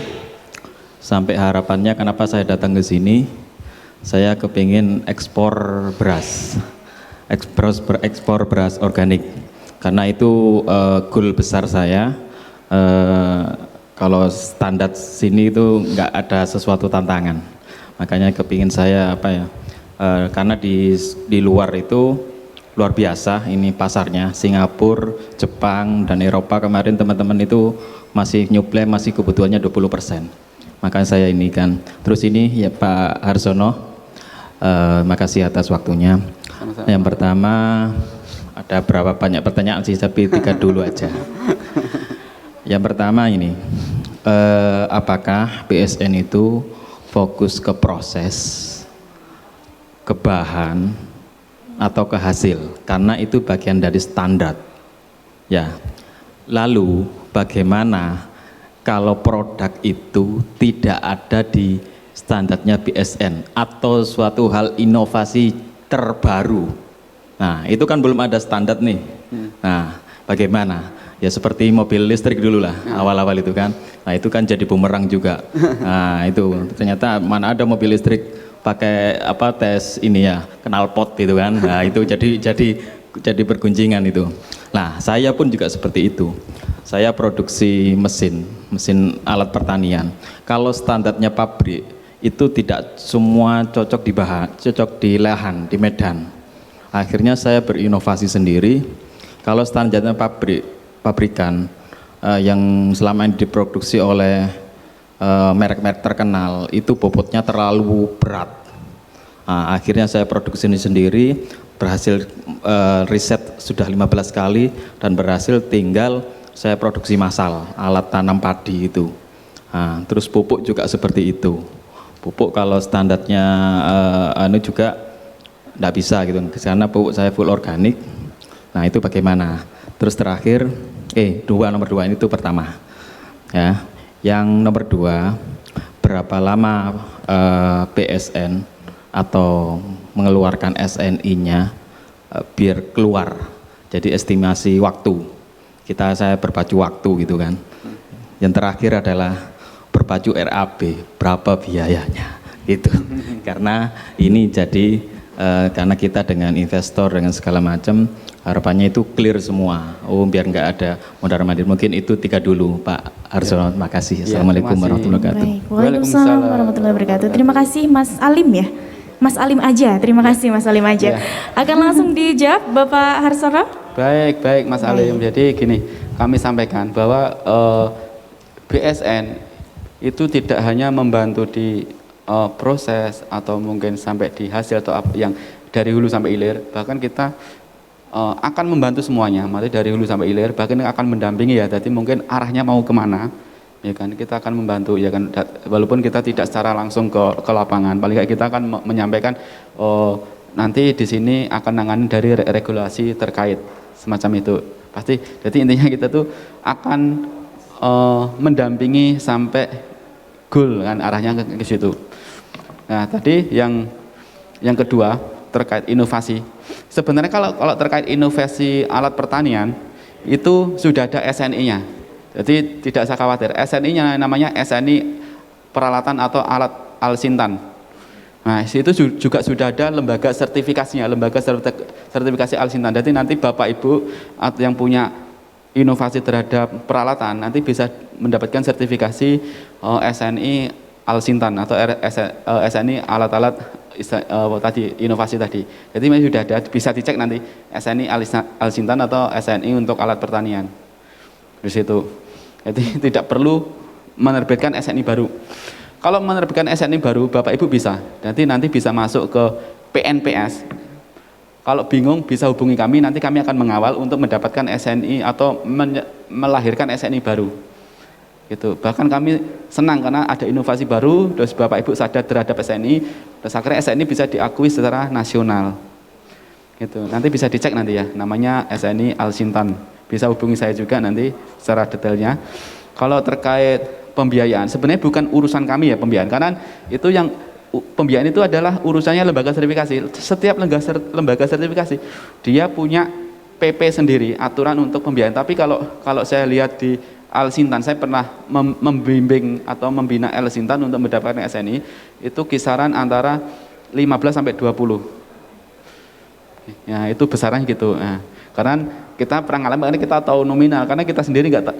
Speaker 3: sampai harapannya kenapa saya datang ke sini, saya kepingin ekspor beras organik, karena itu goal besar saya. Kalau standar sini itu nggak ada sesuatu tantangan, makanya kepingin saya karena di luar itu luar biasa ini pasarnya, Singapura, Jepang, dan Eropa kemarin teman-teman itu masih nyuplai, masih kebutuhannya 20%. Makanya saya ini kan. Terus ini ya Pak Harsono, makasih atas waktunya. Sama-sama. Yang pertama, ada berapa banyak pertanyaan sih, tapi 3 dulu aja. Yang pertama ini, apakah BSN itu fokus ke proses, ke bahan, atau ke hasil? Karena itu bagian dari standar. Ya. Lalu bagaimana kalau produk itu tidak ada di standarnya BSN atau suatu hal inovasi terbaru? Nah, itu kan belum ada standar nih. Nah, bagaimana? Ya seperti mobil listrik dulu lah, awal-awal itu kan. Nah, itu kan jadi bumerang juga. Nah, itu ternyata mana ada mobil listrik pakai tes ini ya, knalpot gitu kan. Nah, itu jadi bergunjingan itu. Nah, saya pun juga seperti itu. Saya produksi mesin alat pertanian. Kalau standarnya pabrik itu tidak semua cocok di lahan, di medan. Akhirnya saya berinovasi sendiri. Kalau standarnya pabrik pabrikan yang selama ini diproduksi oleh merek-merek terkenal itu bobotnya terlalu berat. Nah, akhirnya saya produksi ini sendiri, berhasil riset sudah 15 kali dan berhasil, tinggal saya produksi massal alat tanam padi itu. Nah, terus pupuk juga seperti itu. Pupuk kalau standarnya juga enggak bisa gitu, karena pupuk saya full organik. Nah, itu bagaimana? Terus terakhir, nomor dua ini itu pertama. Ya, yang nomor dua, berapa lama BSN atau mengeluarkan SNI-nya biar keluar. Jadi estimasi waktu. Saya berpacu waktu gitu kan. Yang terakhir adalah berpacu RAB, berapa biayanya gitu. Karena ini jadi karena kita dengan investor dengan segala macam, harapannya itu clear semua. Biar nggak ada mondar-mandir. Mungkin itu 3 dulu, Pak Harsono. Terima kasih. Assalamualaikum warahmatullahi wabarakatuh.
Speaker 1: Waalaikumsalam warahmatullahi wabarakatuh. Terima kasih Mas Alim ya. Mas Alim aja. Terima kasih Mas Alim aja. Akan langsung dijawab Bapak Harsono.
Speaker 2: Baik Mas Alim. Jadi gini, kami sampaikan bahwa BSN itu tidak hanya membantu di proses atau mungkin sampai di hasil atau yang dari hulu sampai hilir, bahkan kita akan membantu semuanya, maksudnya dari hulu sampai hilir, bahkan akan mendampingi ya. Jadi mungkin arahnya mau kemana, ya kan, kita akan membantu ya kan, walaupun kita tidak secara langsung ke lapangan, paling nggak kita akan menyampaikan nanti di sini akan nangani dari regulasi terkait semacam itu pasti. Jadi intinya kita tuh akan mendampingi sampai goal kan, arahnya ke situ. Nah tadi yang kedua terkait inovasi. Sebenarnya kalau terkait inovasi alat pertanian itu sudah ada SNI-nya. Jadi tidak usah khawatir. SNI-nya namanya SNI peralatan atau alat Alsintan. Nah itu juga sudah ada lembaga sertifikasinya, lembaga sertifikasi Alsintan. Jadi nanti Bapak Ibu yang punya inovasi terhadap peralatan nanti bisa mendapatkan sertifikasi SNI Alsintan atau SNI alat-alat tadi, inovasi tadi. Jadi memang sudah ada, bisa dicek nanti SNI Alsintan atau SNI untuk alat pertanian di situ. Jadi tidak perlu menerbitkan SNI baru. Kalau menerbitkan SNI baru Bapak Ibu bisa, nanti bisa masuk ke PNPS. Kalau bingung bisa hubungi kami, nanti kami akan mengawal untuk mendapatkan SNI atau melahirkan SNI baru. Gitu. Bahkan kami senang karena ada inovasi baru, terus Bapak Ibu sadar terhadap SNI, terus akhirnya SNI bisa diakui secara nasional. Gitu. Nanti bisa dicek nanti ya, namanya SNI Alsintan. Bisa hubungi saya juga nanti secara detailnya. Kalau terkait pembiayaan, sebenarnya bukan urusan kami ya pembiayaan, karena itu yang pembiayaan itu adalah urusannya lembaga sertifikasi. Setiap lembaga sertifikasi dia punya PP sendiri, aturan untuk pembiayaan. Tapi kalau saya lihat di Alsintan, saya pernah membimbing atau membina Alsintan untuk mendapatkan SNI, itu kisaran antara 15 sampai 20. Ya, itu besarannya gitu. Nah, karena kita pernah ngalamin, karena kita tahu nominal, karena kita sendiri nggak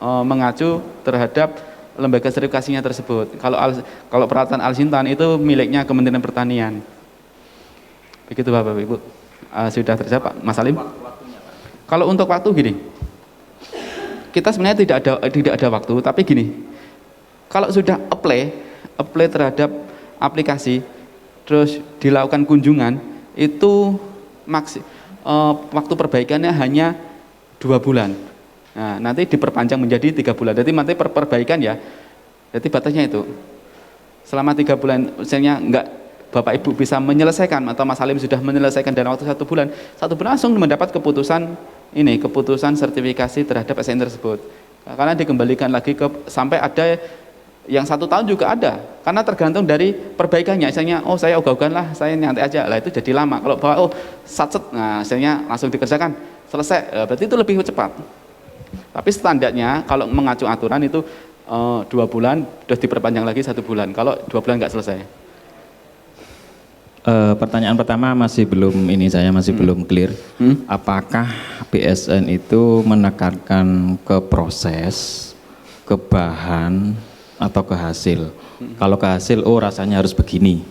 Speaker 2: mengacu terhadap lembaga sertifikasinya tersebut. Kalau peralatan Alsintan itu miliknya Kementerian Pertanian. Begitu Bapak Ibu. Sudah terjawab Pak Mas Alim? Kalau untuk waktu gini, kita sebenarnya tidak ada waktu, tapi gini, kalau sudah apply terhadap aplikasi, terus dilakukan kunjungan, itu waktu perbaikannya hanya 2 bulan. Nah, nanti diperpanjang menjadi 3 bulan. Jadi nanti perbaikan ya. Jadi batasnya itu. Selama 3 bulan, misalnya enggak Bapak Ibu bisa menyelesaikan atau Mas Salim sudah menyelesaikan dalam waktu 1 bulan, 1 bulan langsung mendapat keputusan sertifikasi terhadap SNI tersebut. Karena dikembalikan lagi sampai ada yang 1 tahun juga ada. Karena tergantung dari perbaikannya. Misalnya, saya ogah-ogahan lah, saya nyantai aja. Lah itu jadi lama. Kalau bawa satset, nah misalnya langsung dikerjakan, selesai. Berarti itu lebih cepat. Tapi standarnya kalau mengacu aturan itu 2 bulan, terus diperpanjang lagi 1 bulan. Kalau 2 bulan nggak selesai.
Speaker 3: Pertanyaan pertama masih belum belum clear. Apakah BSN itu menekankan ke proses, ke bahan, atau ke hasil? Kalau ke hasil, rasanya harus begini,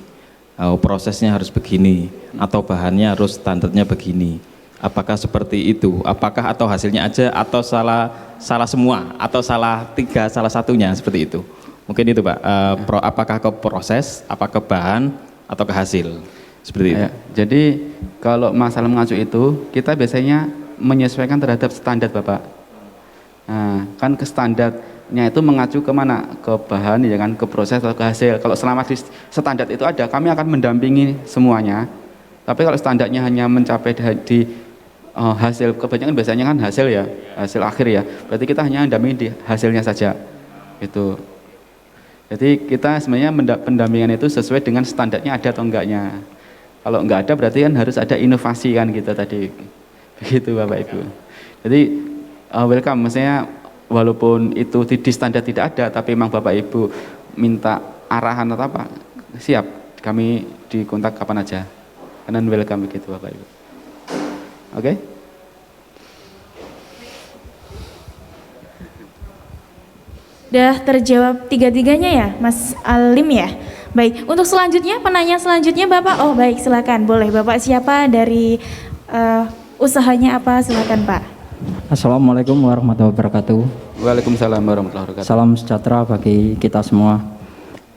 Speaker 3: prosesnya harus begini, atau bahannya harus standarnya begini. Apakah seperti itu? Apakah atau hasilnya aja atau salah semua atau salah tiga salah satunya seperti itu? Mungkin itu Pak. Apakah ke proses, apakah ke bahan atau ke hasil? Seperti itu.
Speaker 2: Ya, jadi kalau masalah mengacu itu kita biasanya menyesuaikan terhadap standar Bapak. Nah, kan ke standarnya itu mengacu ke mana? Ke bahan ya kan, ke proses atau ke hasil. Kalau selama di standar itu ada, kami akan mendampingi semuanya. Tapi kalau standarnya hanya mencapai di hasil, kebanyakan biasanya kan hasil ya, hasil akhir ya. Berarti kita hanya mendampingi di hasilnya saja. Itu. Jadi kita sebenarnya pendampingan itu sesuai dengan standarnya ada atau enggaknya. Kalau enggak ada berarti kan harus ada inovasi kan gitu tadi. Begitu Bapak Ibu. Jadi welcome, maksudnya walaupun itu di standar tidak ada, tapi memang Bapak Ibu minta arahan atau apa, siap, kami dikontak kapan aja. Karena welcome begitu Bapak Ibu. Oke?
Speaker 1: Udah terjawab tiga-tiganya ya, Mas Alim ya? Baik, untuk selanjutnya, penanya selanjutnya Bapak, oh baik silakan, boleh Bapak siapa dari usahanya apa, silakan Pak.
Speaker 4: Assalamualaikum warahmatullahi wabarakatuh.
Speaker 2: Waalaikumsalam warahmatullahi wabarakatuh.
Speaker 4: Salam sejahtera bagi kita semua.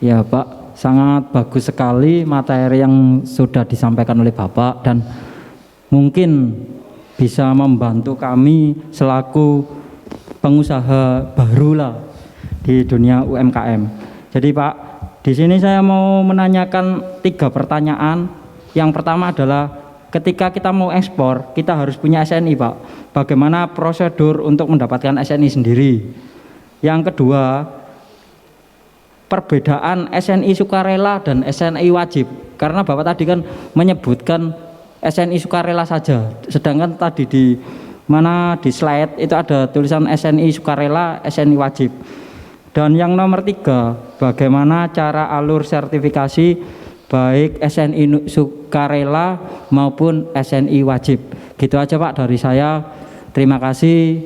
Speaker 4: Ya Pak, sangat bagus sekali materi yang sudah disampaikan oleh Bapak dan mungkin bisa membantu kami selaku pengusaha baru lah di dunia UMKM. Jadi Pak, di sini saya mau menanyakan 3 pertanyaan. Yang pertama adalah ketika kita mau ekspor, kita harus punya SNI Pak. Bagaimana prosedur untuk mendapatkan SNI sendiri? Yang kedua, perbedaan SNI sukarela dan SNI wajib. Karena Bapak tadi kan menyebutkan SNI sukarela saja, sedangkan tadi di mana di slide itu ada tulisan SNI sukarela, SNI wajib. Dan yang nomor 3, bagaimana cara alur sertifikasi baik SNI sukarela maupun SNI wajib. Gitu aja Pak dari saya. Terima kasih.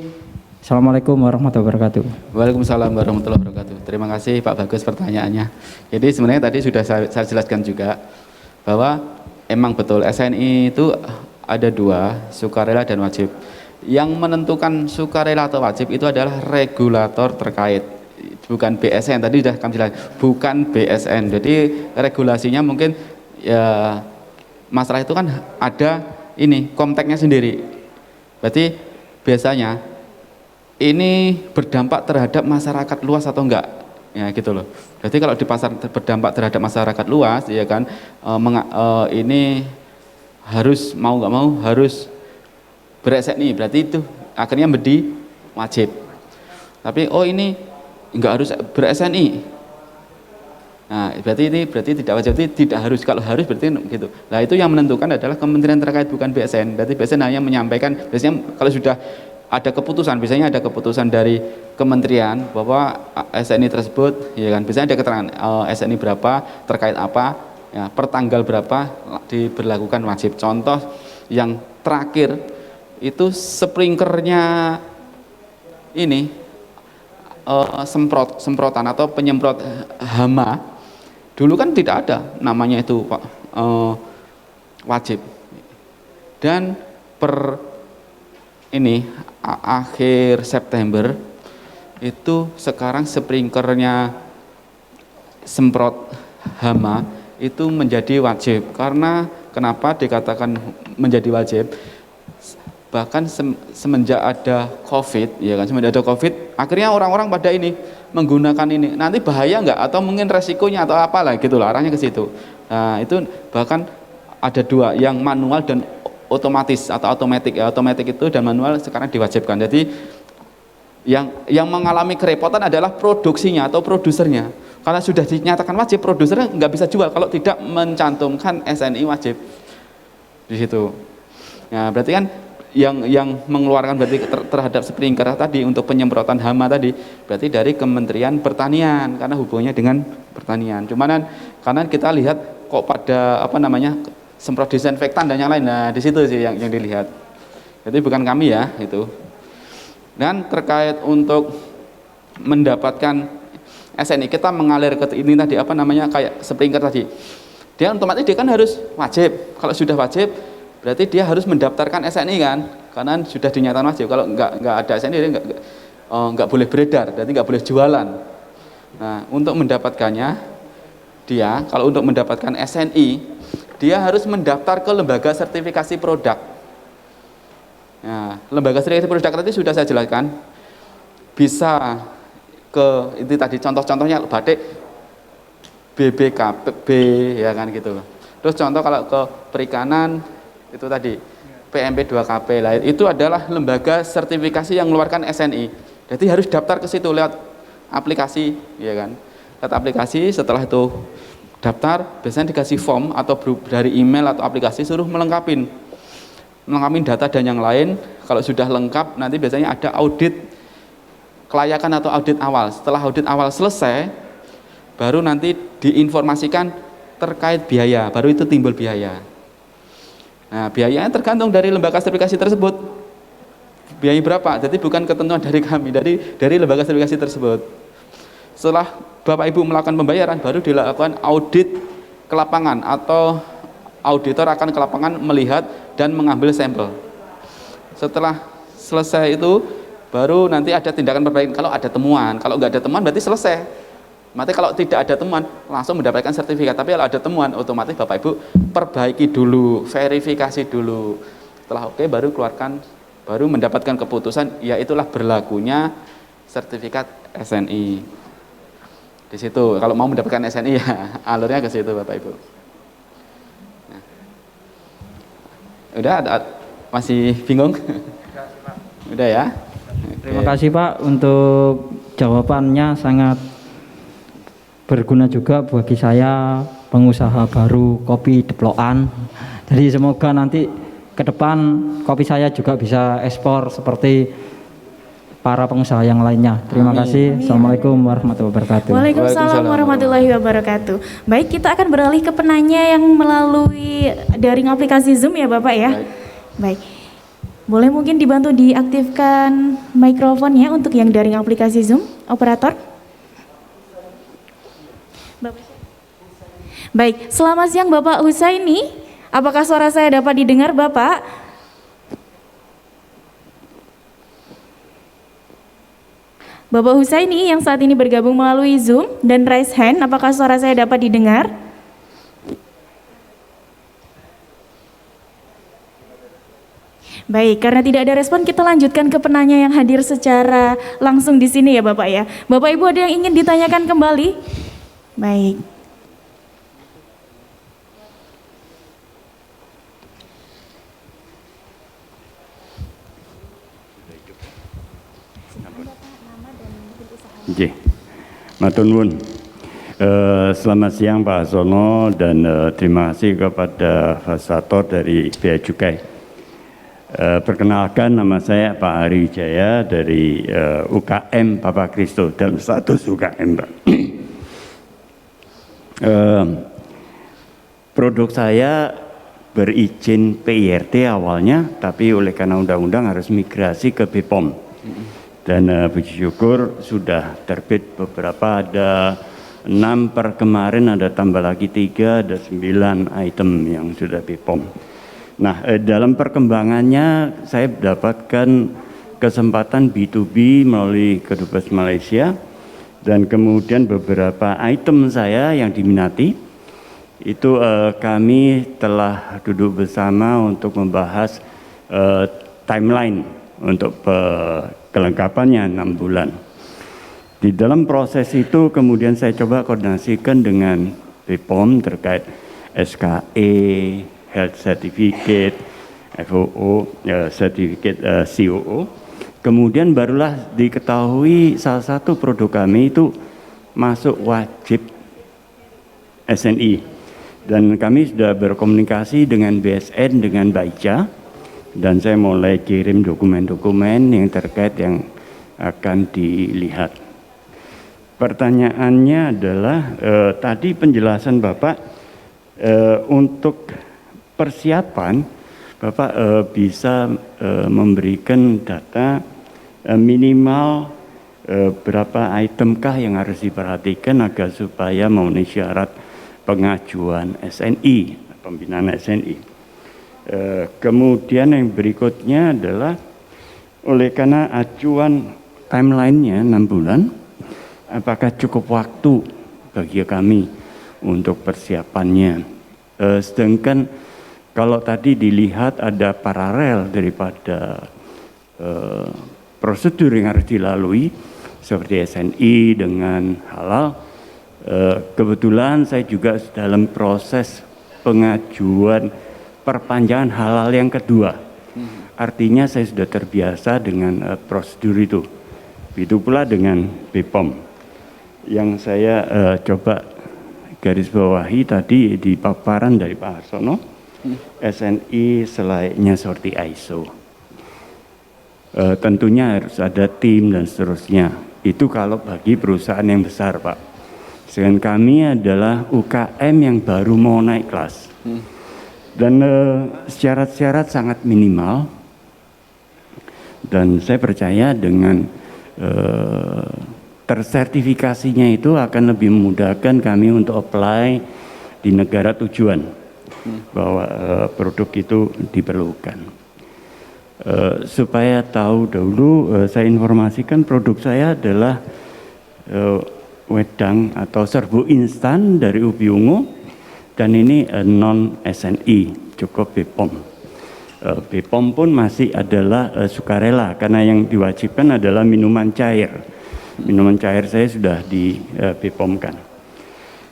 Speaker 4: Assalamualaikum warahmatullahi wabarakatuh.
Speaker 2: Waalaikumsalam warahmatullahi wabarakatuh. Terima kasih Pak Bagus pertanyaannya. Jadi sebenarnya tadi sudah saya jelaskan juga bahwa emang betul SNI itu ada 2, sukarela dan wajib. Yang menentukan sukarela atau wajib itu adalah regulator terkait, bukan BSN. Tadi sudah kami jelaskan, bukan BSN. Jadi regulasinya mungkin ya, masalah itu kan ada ini Komteknya sendiri. Berarti biasanya ini berdampak terhadap masyarakat luas atau enggak, ya gitu loh. Berarti kalau di pasar berdampak terhadap masyarakat luas, ya kan, ini harus mau nggak mau harus ber-SNI. Berarti itu akhirnya menjadi wajib. Tapi ini enggak harus ber-SNI. Nah, berarti tidak wajib, tidak harus. Kalau harus berarti gitu. Nah, itu yang menentukan adalah kementerian terkait, bukan BSN. Berarti BSN hanya menyampaikan, biasanya kalau sudah ada keputusan, biasanya ada keputusan dari kementerian bahwa SNI tersebut, ya kan, biasanya ada keterangan SNI berapa, terkait apa, ya, per tanggal berapa diberlakukan wajib. Contoh yang terakhir itu sprinkernya ini semprotan atau penyemprot hama. Dulu kan tidak ada namanya itu Pak, wajib. Dan per ini akhir September itu sekarang sprinkernya semprot hama itu menjadi wajib. Karena kenapa dikatakan menjadi wajib? Bahkan semenjak ada COVID, ya kan, semenjak ada COVID, akhirnya orang-orang pada ini menggunakan ini. Nanti bahaya enggak atau mungkin resikonya atau apalah gitu loh, arahnya ke situ. Nah, itu bahkan ada 2, yang manual dan otomatis atau otomatis. Ya, otomatis itu dan manual sekarang diwajibkan. Jadi yang mengalami kerepotan adalah produksinya atau produsernya. Karena sudah dinyatakan wajib, produsernya nggak bisa jual kalau tidak mencantumkan SNI wajib di situ. Nah, berarti kan yang mengeluarkan berarti terhadap sprinkler tadi untuk penyemprotan hama tadi berarti dari Kementerian Pertanian karena hubungannya dengan pertanian. Cuman kan karena kita lihat kok pada apa namanya semprot disinfektan dan yang lain. Nah, di situ sih yang dilihat. Jadi bukan kami ya itu. Dan terkait untuk mendapatkan SNI kita mengalir ke ini tadi apa namanya kayak sprinkler tadi. Dia otomatis dia kan harus wajib. Kalau sudah wajib berarti dia harus mendaftarkan SNI kan, karena sudah dinyatakan wajib. Kalau nggak ada SNI dia nggak boleh beredar, berarti nggak boleh jualan. Nah, untuk mendapatkannya dia, kalau untuk mendapatkan SNI, dia harus mendaftar ke lembaga sertifikasi produk. Nah, lembaga sertifikasi produk tadi sudah saya jelaskan, bisa ke itu tadi contoh-contohnya batik BBKB ya kan gitu. Terus contoh kalau ke perikanan itu tadi PMP 2KP lah, itu adalah lembaga sertifikasi yang mengeluarkan SNI. Jadi harus daftar ke situ lewat aplikasi ya kan. Lewat aplikasi, setelah itu daftar, biasanya dikasih form atau dari email atau aplikasi, suruh melengkapin data dan yang lain. Kalau sudah lengkap, nanti biasanya ada audit kelayakan atau audit awal. Setelah audit awal selesai, baru nanti diinformasikan terkait biaya, baru itu timbul biaya. Nah, biayanya tergantung dari lembaga sertifikasi tersebut. Biaya berapa? Jadi bukan ketentuan dari kami, dari lembaga sertifikasi tersebut. Setelah Bapak Ibu melakukan pembayaran, baru dilakukan audit ke lapangan atau auditor akan ke lapangan melihat dan mengambil sampel. Setelah selesai itu, baru nanti ada tindakan perbaikan. Kalau ada temuan, kalau nggak ada temuan berarti selesai. Berarti kalau tidak ada temuan, langsung mendapatkan sertifikat. Tapi kalau ada temuan, otomatis Bapak Ibu perbaiki dulu, verifikasi dulu. Setelah oke, baru keluarkan, baru mendapatkan keputusan, ya itulah berlakunya sertifikat SNI. Di situ, kalau mau mendapatkan SNI ya alurnya ke situ Bapak Ibu. Nah. Udah masih bingung? Udah ya?
Speaker 4: Terima kasih Pak untuk jawabannya, sangat berguna juga bagi saya, pengusaha baru kopi Deplokan. Jadi semoga nanti ke depan kopi saya juga bisa ekspor seperti para pengusaha yang lainnya. Terima kasih. Assalamualaikum warahmatullahi wabarakatuh.
Speaker 1: Waalaikumsalam warahmatullahi wabarakatuh. Baik, kita akan beralih ke penanya yang melalui daring aplikasi Zoom ya Bapak ya. Baik. Boleh mungkin dibantu diaktifkan mikrofonnya untuk yang daring aplikasi Zoom, operator? Baik, selamat siang Bapak Husaini. Apakah suara saya dapat didengar Bapak? Bapak Husaini yang saat ini bergabung melalui Zoom dan raise hand, apakah suara saya dapat didengar? Baik, karena tidak ada respon, kita lanjutkan ke penanya yang hadir secara langsung di sini ya Bapak ya. Bapak Ibu ada yang ingin ditanyakan kembali? Baik.
Speaker 5: Nggih. Matur nuwun. Selamat siang Pak Sono dan terima kasih kepada fasilitator dari Bea Cukai. Perkenalkan, nama saya Pak Ari Wijaya dari UKM Papa Kristo dalam status UKM Pak. Produk saya berizin PIRT awalnya, tapi oleh karena undang-undang harus migrasi ke BPOM. Dan puji syukur sudah terbit beberapa, ada 6 per kemarin, ada tambah lagi 3, ada 9 item yang sudah BPOM. Nah, dalam perkembangannya saya mendapatkan kesempatan B2B melalui Kedubes Malaysia, dan kemudian beberapa item saya yang diminati, itu kami telah duduk bersama untuk membahas timeline untuk kelengkapannya 6 bulan. Di dalam proses itu kemudian saya coba koordinasikan dengan BPOM terkait SKE, Health Certificate, FOO, Certificate COO. Kemudian barulah diketahui salah satu produk kami itu masuk wajib SNI. Dan kami sudah berkomunikasi dengan BSN, dengan Baica, dan saya mulai kirim dokumen-dokumen yang terkait yang akan dilihat. Pertanyaannya adalah tadi penjelasan Bapak untuk persiapan, Bapak bisa memberikan data minimal berapa itemkah yang harus diperhatikan agar supaya memenuhi syarat pengajuan SNI, pembinaan SNI. Kemudian yang berikutnya adalah oleh karena acuan timeline-nya 6 bulan, apakah cukup waktu bagi kami untuk persiapannya? Sedangkan kalau tadi dilihat ada paralel daripada prosedur yang harus dilalui seperti SNI dengan halal, kebetulan saya juga dalam proses pengajuan perpanjangan halal yang kedua. Artinya saya sudah terbiasa dengan prosedur itu. Begitu pula dengan BPOM. Yang saya coba garis bawahi tadi di paparan dari Pak Harsono, SNI selayaknya seperti ISO. Tentunya harus ada tim dan seterusnya. Itu kalau bagi perusahaan yang besar, Pak. Sedangkan kami adalah UKM yang baru mau naik kelas. Dan syarat-syarat sangat minimal. Dan saya percaya dengan tersertifikasinya itu akan lebih memudahkan kami untuk apply di negara tujuan bahwa produk itu diperlukan. Supaya tahu dahulu, saya informasikan produk saya adalah wedang atau serbu instan dari ubi ungu, dan ini non SNI, cukup BPOM. BPOM pun masih adalah sukarela karena yang diwajibkan adalah minuman cair. Minuman cair saya sudah di BPOM-kan.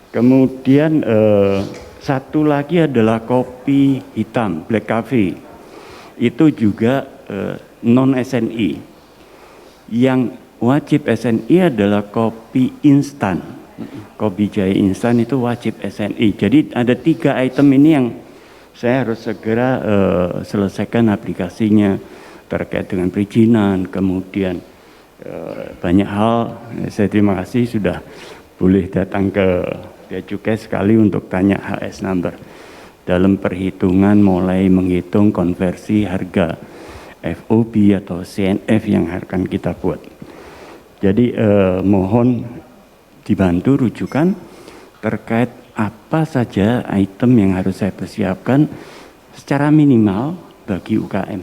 Speaker 5: Kemudian satu lagi adalah kopi hitam, black coffee. Itu juga non SNI. Yang wajib SNI adalah kopi instan. Kopi jahe instan itu wajib SNI. Jadi ada 3 item ini yang saya harus segera selesaikan aplikasinya terkait dengan perizinan, kemudian banyak hal. Saya terima kasih sudah boleh datang ke Bea Cukai sekali untuk tanya HS number. Dalam perhitungan mulai menghitung konversi harga FOB atau CNF yang akan kita buat. Jadi mohon dibantu rujukan terkait apa saja item yang harus saya persiapkan secara minimal bagi UKM.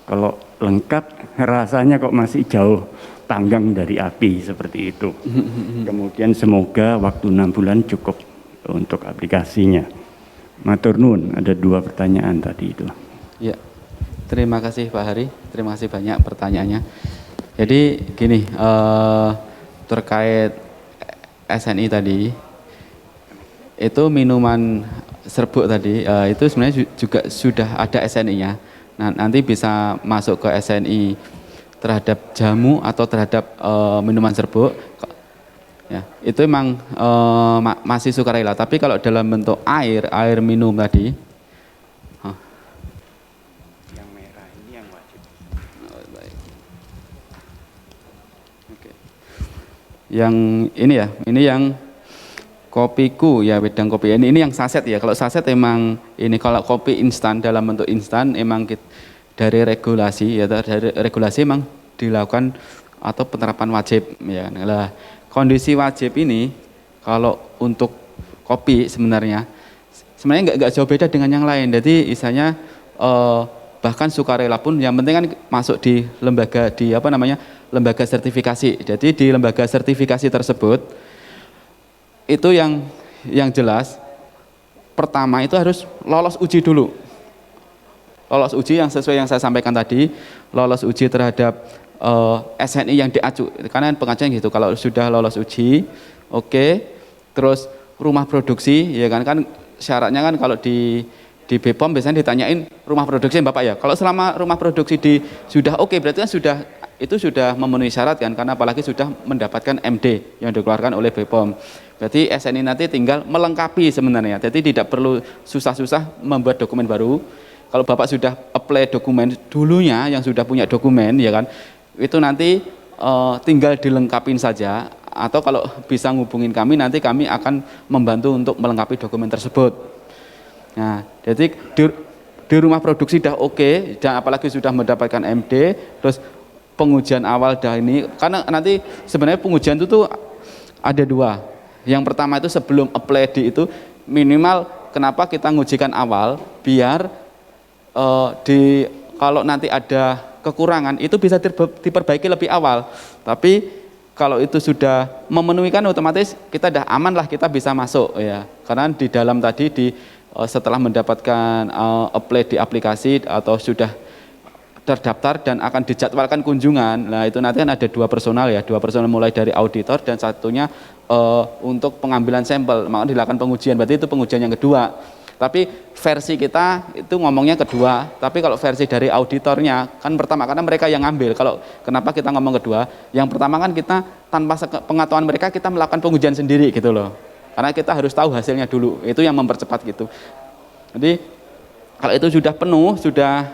Speaker 5: Kalau lengkap rasanya kok masih jauh panggang dari api seperti itu. Kemudian semoga waktu 6 bulan cukup untuk aplikasinya. Matur nuwun, ada 2 pertanyaan tadi itu.
Speaker 2: Ya, terima kasih Pak Hari, terima kasih banyak pertanyaannya. Jadi gini, terkait SNI tadi, itu minuman serbuk tadi, itu sebenarnya juga sudah ada SNI-nya. Nah, nanti bisa masuk ke SNI terhadap jamu atau terhadap minuman serbuk. Ya, itu memang masih sukarela. Tapi kalau dalam bentuk air minum tadi,
Speaker 5: Yang merah ini yang wajib.
Speaker 2: baik. Oke. Yang ini ya, ini yang kopiku ya, wedang kopi. Ini yang saset ya. Kalau saset emang ini, kalau kopi instan dalam bentuk instan emang dari regulasi ya, dari regulasi emang dilakukan atau penerapan wajib ya. Nah, kondisi wajib ini kalau untuk kopi sebenarnya nggak jauh beda dengan yang lain. Jadi istilahnya bahkan sukarela pun yang penting kan masuk di lembaga lembaga sertifikasi. Jadi di lembaga sertifikasi tersebut itu yang jelas pertama itu harus lolos uji dulu. Lolos uji yang sesuai yang saya sampaikan tadi, lolos uji terhadap SNI yang diacu. Karena pengajuan gitu, kalau sudah lolos uji, oke. Terus rumah produksi, ya kan syaratnya kan kalau di BPOM biasanya ditanyain rumah produksi Bapak ya. Kalau selama rumah produksi sudah oke, berarti kan itu sudah memenuhi syarat kan, karena apalagi sudah mendapatkan MD yang dikeluarkan oleh BPOM. Berarti SNI nanti tinggal melengkapi sebenarnya. Jadi tidak perlu susah-susah membuat dokumen baru. Kalau Bapak sudah apply dokumen dulunya yang sudah punya dokumen ya kan, itu nanti tinggal dilengkapin saja, atau kalau bisa ngubungin kami nanti kami akan membantu untuk melengkapi dokumen tersebut. Nah, jadi di rumah produksi sudah oke, dan apalagi sudah mendapatkan MD, terus pengujian awal dah ini, karena nanti sebenarnya pengujian itu tuh ada 2. Yang pertama itu sebelum apply di itu minimal, kenapa kita ngujikan awal, biar kalau nanti ada kekurangan itu bisa diperbaiki lebih awal. Tapi kalau itu sudah memenuhi kan otomatis kita udah aman lah, kita bisa masuk ya. Karena di dalam tadi setelah mendapatkan apply di aplikasi atau sudah terdaftar dan akan dijadwalkan kunjungan. Nah, itu nanti kan ada dua personal mulai dari auditor dan satunya untuk pengambilan sampel, maka dilakukan pengujian. Berarti itu pengujian yang kedua. Tapi versi kita itu ngomongnya kedua, tapi kalau versi dari auditornya kan pertama, karena mereka yang ngambil. Kalau kenapa kita ngomong kedua? Yang pertama kan kita tanpa pengetahuan mereka kita melakukan pengujian sendiri gitu loh. Karena kita harus tahu hasilnya dulu, itu yang mempercepat gitu. Jadi kalau itu sudah penuh,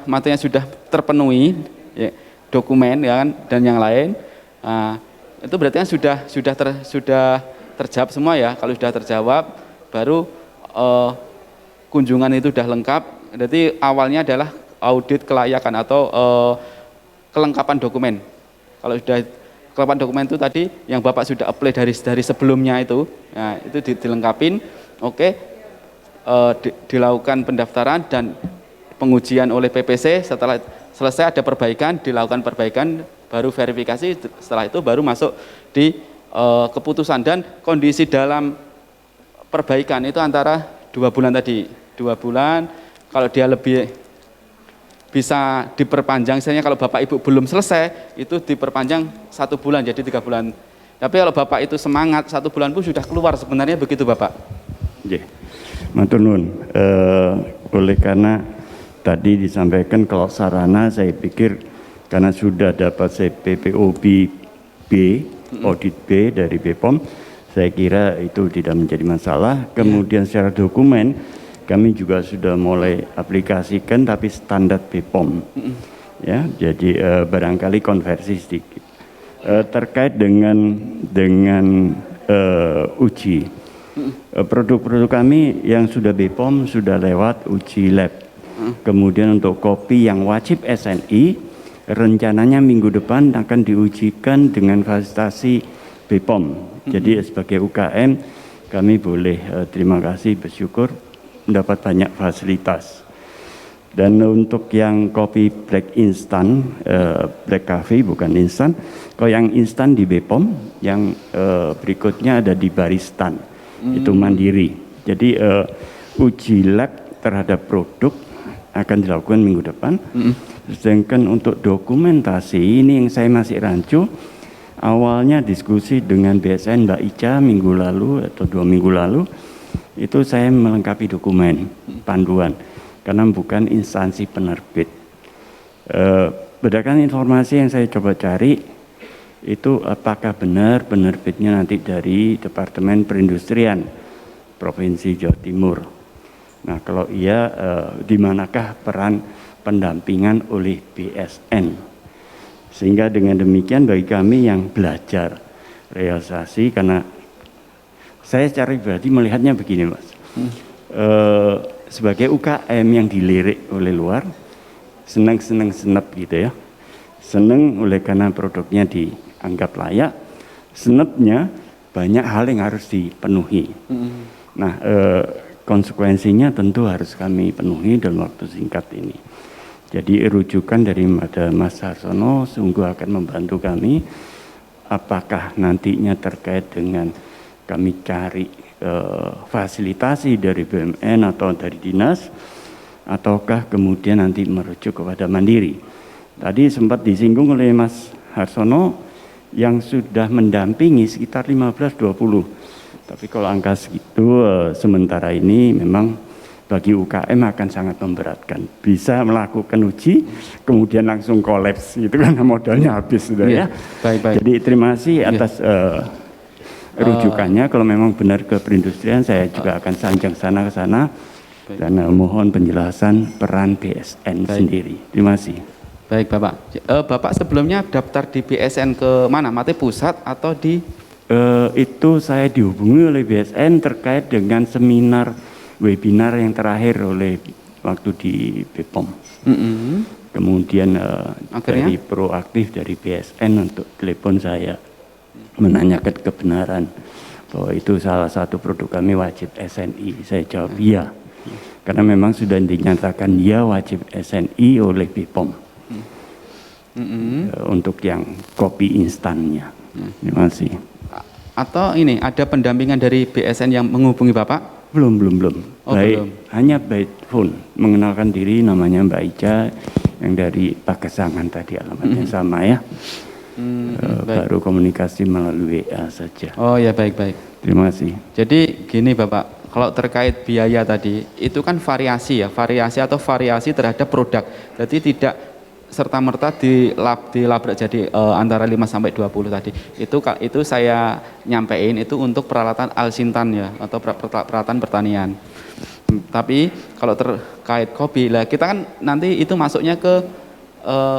Speaker 2: materinya sudah terpenuhi, ya, dokumen ya kan, dan yang lain, itu berarti kan sudah terjawab semua ya. Kalau sudah terjawab, baru kunjungan itu sudah lengkap. Jadi awalnya adalah audit kelayakan atau kelengkapan dokumen. Kalau sudah kelengkapan dokumen itu tadi yang Bapak sudah apply dari sebelumnya itu, nah, itu dilengkapin, oke. Dilakukan pendaftaran dan pengujian oleh PPC. Setelah selesai ada perbaikan, dilakukan perbaikan, baru verifikasi. Setelah itu baru masuk di keputusan. Dan kondisi dalam perbaikan itu antara 2 bulan tadi, 2 bulan. Kalau dia lebih bisa diperpanjang, misalnya kalau Bapak Ibu belum selesai itu diperpanjang 1 bulan jadi 3 bulan. Tapi kalau Bapak itu semangat 1 bulan pun sudah keluar, sebenarnya begitu Bapak.
Speaker 5: Yeah. Matur nuwun. Oleh karena tadi disampaikan kalau sarana, saya pikir karena sudah dapat CPPOB B, audit B dari BPOM, saya kira itu tidak menjadi masalah. Kemudian secara dokumen kami juga sudah mulai aplikasikan tapi standar BPOM. Ya, jadi barangkali konversi sedikit. Terkait dengan uji. Produk-produk kami yang sudah BPOM sudah lewat uji lab. Kemudian untuk kopi yang wajib SNI, rencananya minggu depan akan diujikan dengan fasilitasi BPOM. Jadi sebagai UKM kami boleh terima kasih, bersyukur mendapat banyak fasilitas. Dan untuk yang kopi black instan, black coffee bukan instan, kalau yang instan di BPOM, yang berikutnya ada di Baristan. Itu mandiri. Jadi uji lab terhadap produk akan dilakukan minggu depan. Sedangkan untuk dokumentasi ini yang saya masih rancu. Awalnya diskusi dengan BSN Mbak Ica minggu lalu atau 2 minggu lalu, itu saya melengkapi dokumen panduan karena bukan instansi penerbit. Berdasarkan informasi yang saya coba cari, itu apakah benar penerbitnya nanti dari Departemen Perindustrian Provinsi Jawa Timur. Nah, kalau iya, di manakah peran pendampingan oleh BSN? Sehingga dengan demikian bagi kami yang belajar realisasi, karena saya secara pribadi melihatnya begini Mas, sebagai UKM yang dilirik oleh luar, seneng-seneng gitu ya, seneng oleh karena produknya dianggap layak, senepnya banyak hal yang harus dipenuhi. Nah, konsekuensinya tentu harus kami penuhi dalam waktu singkat ini. Jadi rujukan dari Mas Harsono sungguh akan membantu kami, apakah nantinya terkait dengan kami cari fasilitasi dari BUMN atau dari dinas, ataukah kemudian nanti merujuk kepada mandiri. Tadi sempat disinggung oleh Mas Harsono yang sudah mendampingi sekitar 15-20. Tapi kalau angka segitu sementara ini memang bagi UKM akan sangat memberatkan. Bisa melakukan uji, kemudian langsung kolaps, itu kan modalnya habis sudah ya.
Speaker 2: Baik.
Speaker 5: Jadi terima kasih atas rujukannya. Kalau memang benar ke perindustrian, saya juga akan sanjang sana ke sana dan mohon penjelasan peran BSN sendiri. Terima kasih.
Speaker 2: Baik Bapak. Bapak sebelumnya daftar di BSN ke mana? Mati pusat atau di?
Speaker 5: Itu saya dihubungi oleh BSN terkait dengan seminar webinar yang terakhir oleh waktu di BPOM. Kemudian dari proaktif dari BSN untuk telepon saya menanyakan kebenaran bahwa itu salah satu produk kami wajib SNI. Saya jawab iya. karena memang sudah dinyatakan ya wajib SNI oleh BPOM untuk yang kopi instannya. Terima kasih.
Speaker 2: Atau ini ada pendampingan dari BSN yang menghubungi Bapak?
Speaker 5: Belum.
Speaker 2: Oh,
Speaker 5: Baik,
Speaker 2: belum.
Speaker 5: hanya by phone. Mengenalkan diri, namanya Mbak Ica yang dari Pagesangan tadi, alamatnya sama ya.
Speaker 2: Baik.
Speaker 5: Baru komunikasi melalui WA saja.
Speaker 2: Oh ya, baik.
Speaker 5: Terima kasih.
Speaker 2: Jadi gini Bapak, kalau terkait biaya tadi, itu kan variasi terhadap produk. Jadi tidak serta-merta dilabrak jadi antara 5 sampai 20 tadi. Itu saya nyampein itu untuk peralatan alsintan ya, atau peralatan pertanian. Tapi kalau terkait kopi, lah kita kan nanti itu masuknya ke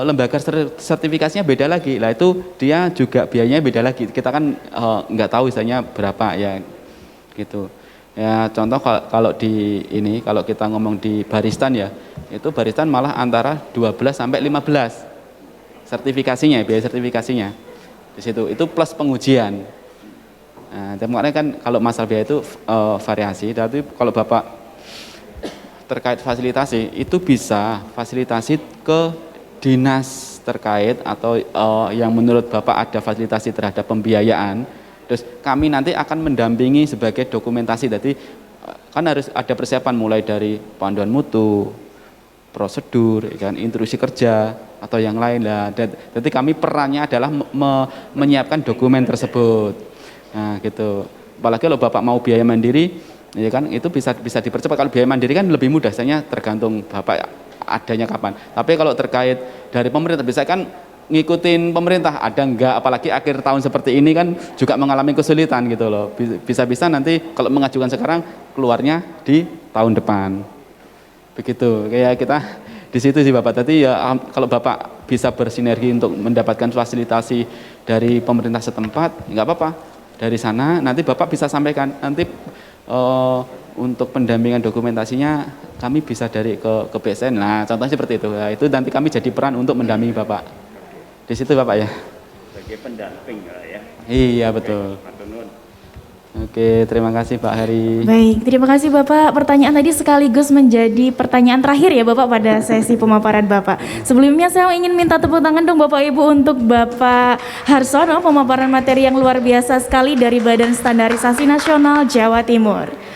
Speaker 2: lembaga sertifikasinya beda lagi. Lah itu dia juga biayanya beda lagi. Kita kan nggak tahu misalnya berapa ya gitu. Ya contoh kalau kalau kita ngomong di baristan ya, itu baristan malah antara 12 sampai 15 sertifikasinya, biaya sertifikasinya. Di situ itu plus pengujian. Nah, makanya kan kalau masalah biaya itu variasi. Tapi kalau Bapak terkait fasilitasi, itu bisa fasilitasi ke dinas terkait atau yang menurut Bapak ada fasilitasi terhadap pembiayaan. Terus kami nanti akan mendampingi sebagai dokumentasi. Jadi kan harus ada persiapan mulai dari panduan mutu, prosedur, kan, instruksi kerja atau yang lain lah. Jadi kami perannya adalah menyiapkan dokumen tersebut. Nah gitu. Apalagi kalau Bapak mau biaya mandiri, ya kan itu bisa dipercepat. Kalau biaya mandiri kan lebih mudah, soalnya tergantung Bapak adanya kapan. Tapi kalau terkait dari pemerintah, bisa kan ngikutin pemerintah ada enggak, apalagi akhir tahun seperti ini kan juga mengalami kesulitan gitu loh. Bisa-bisa nanti kalau mengajukan sekarang keluarnya di tahun depan. Begitu. Kayak kita di situ sih Bapak. Tadi ya kalau Bapak bisa bersinergi untuk mendapatkan fasilitasi dari pemerintah setempat, enggak apa-apa. Dari sana nanti Bapak bisa sampaikan nanti untuk pendampingan dokumentasinya kami bisa dari ke BSN. Nah, contohnya seperti itu. Nah, itu nanti kami jadi peran untuk mendampingi Bapak. Di situ Bapak ya.
Speaker 5: Sebagai pendamping ya.
Speaker 2: Iya betul. Oke, terima kasih Pak Heri.
Speaker 1: Baik, terima kasih Bapak. Pertanyaan tadi sekaligus menjadi pertanyaan terakhir ya Bapak pada sesi pemaparan Bapak. Sebelumnya saya ingin minta tepuk tangan dong Bapak Ibu untuk Bapak Harsono, pemaparan materi yang luar biasa sekali dari Badan Standarisasi Nasional Jawa Timur.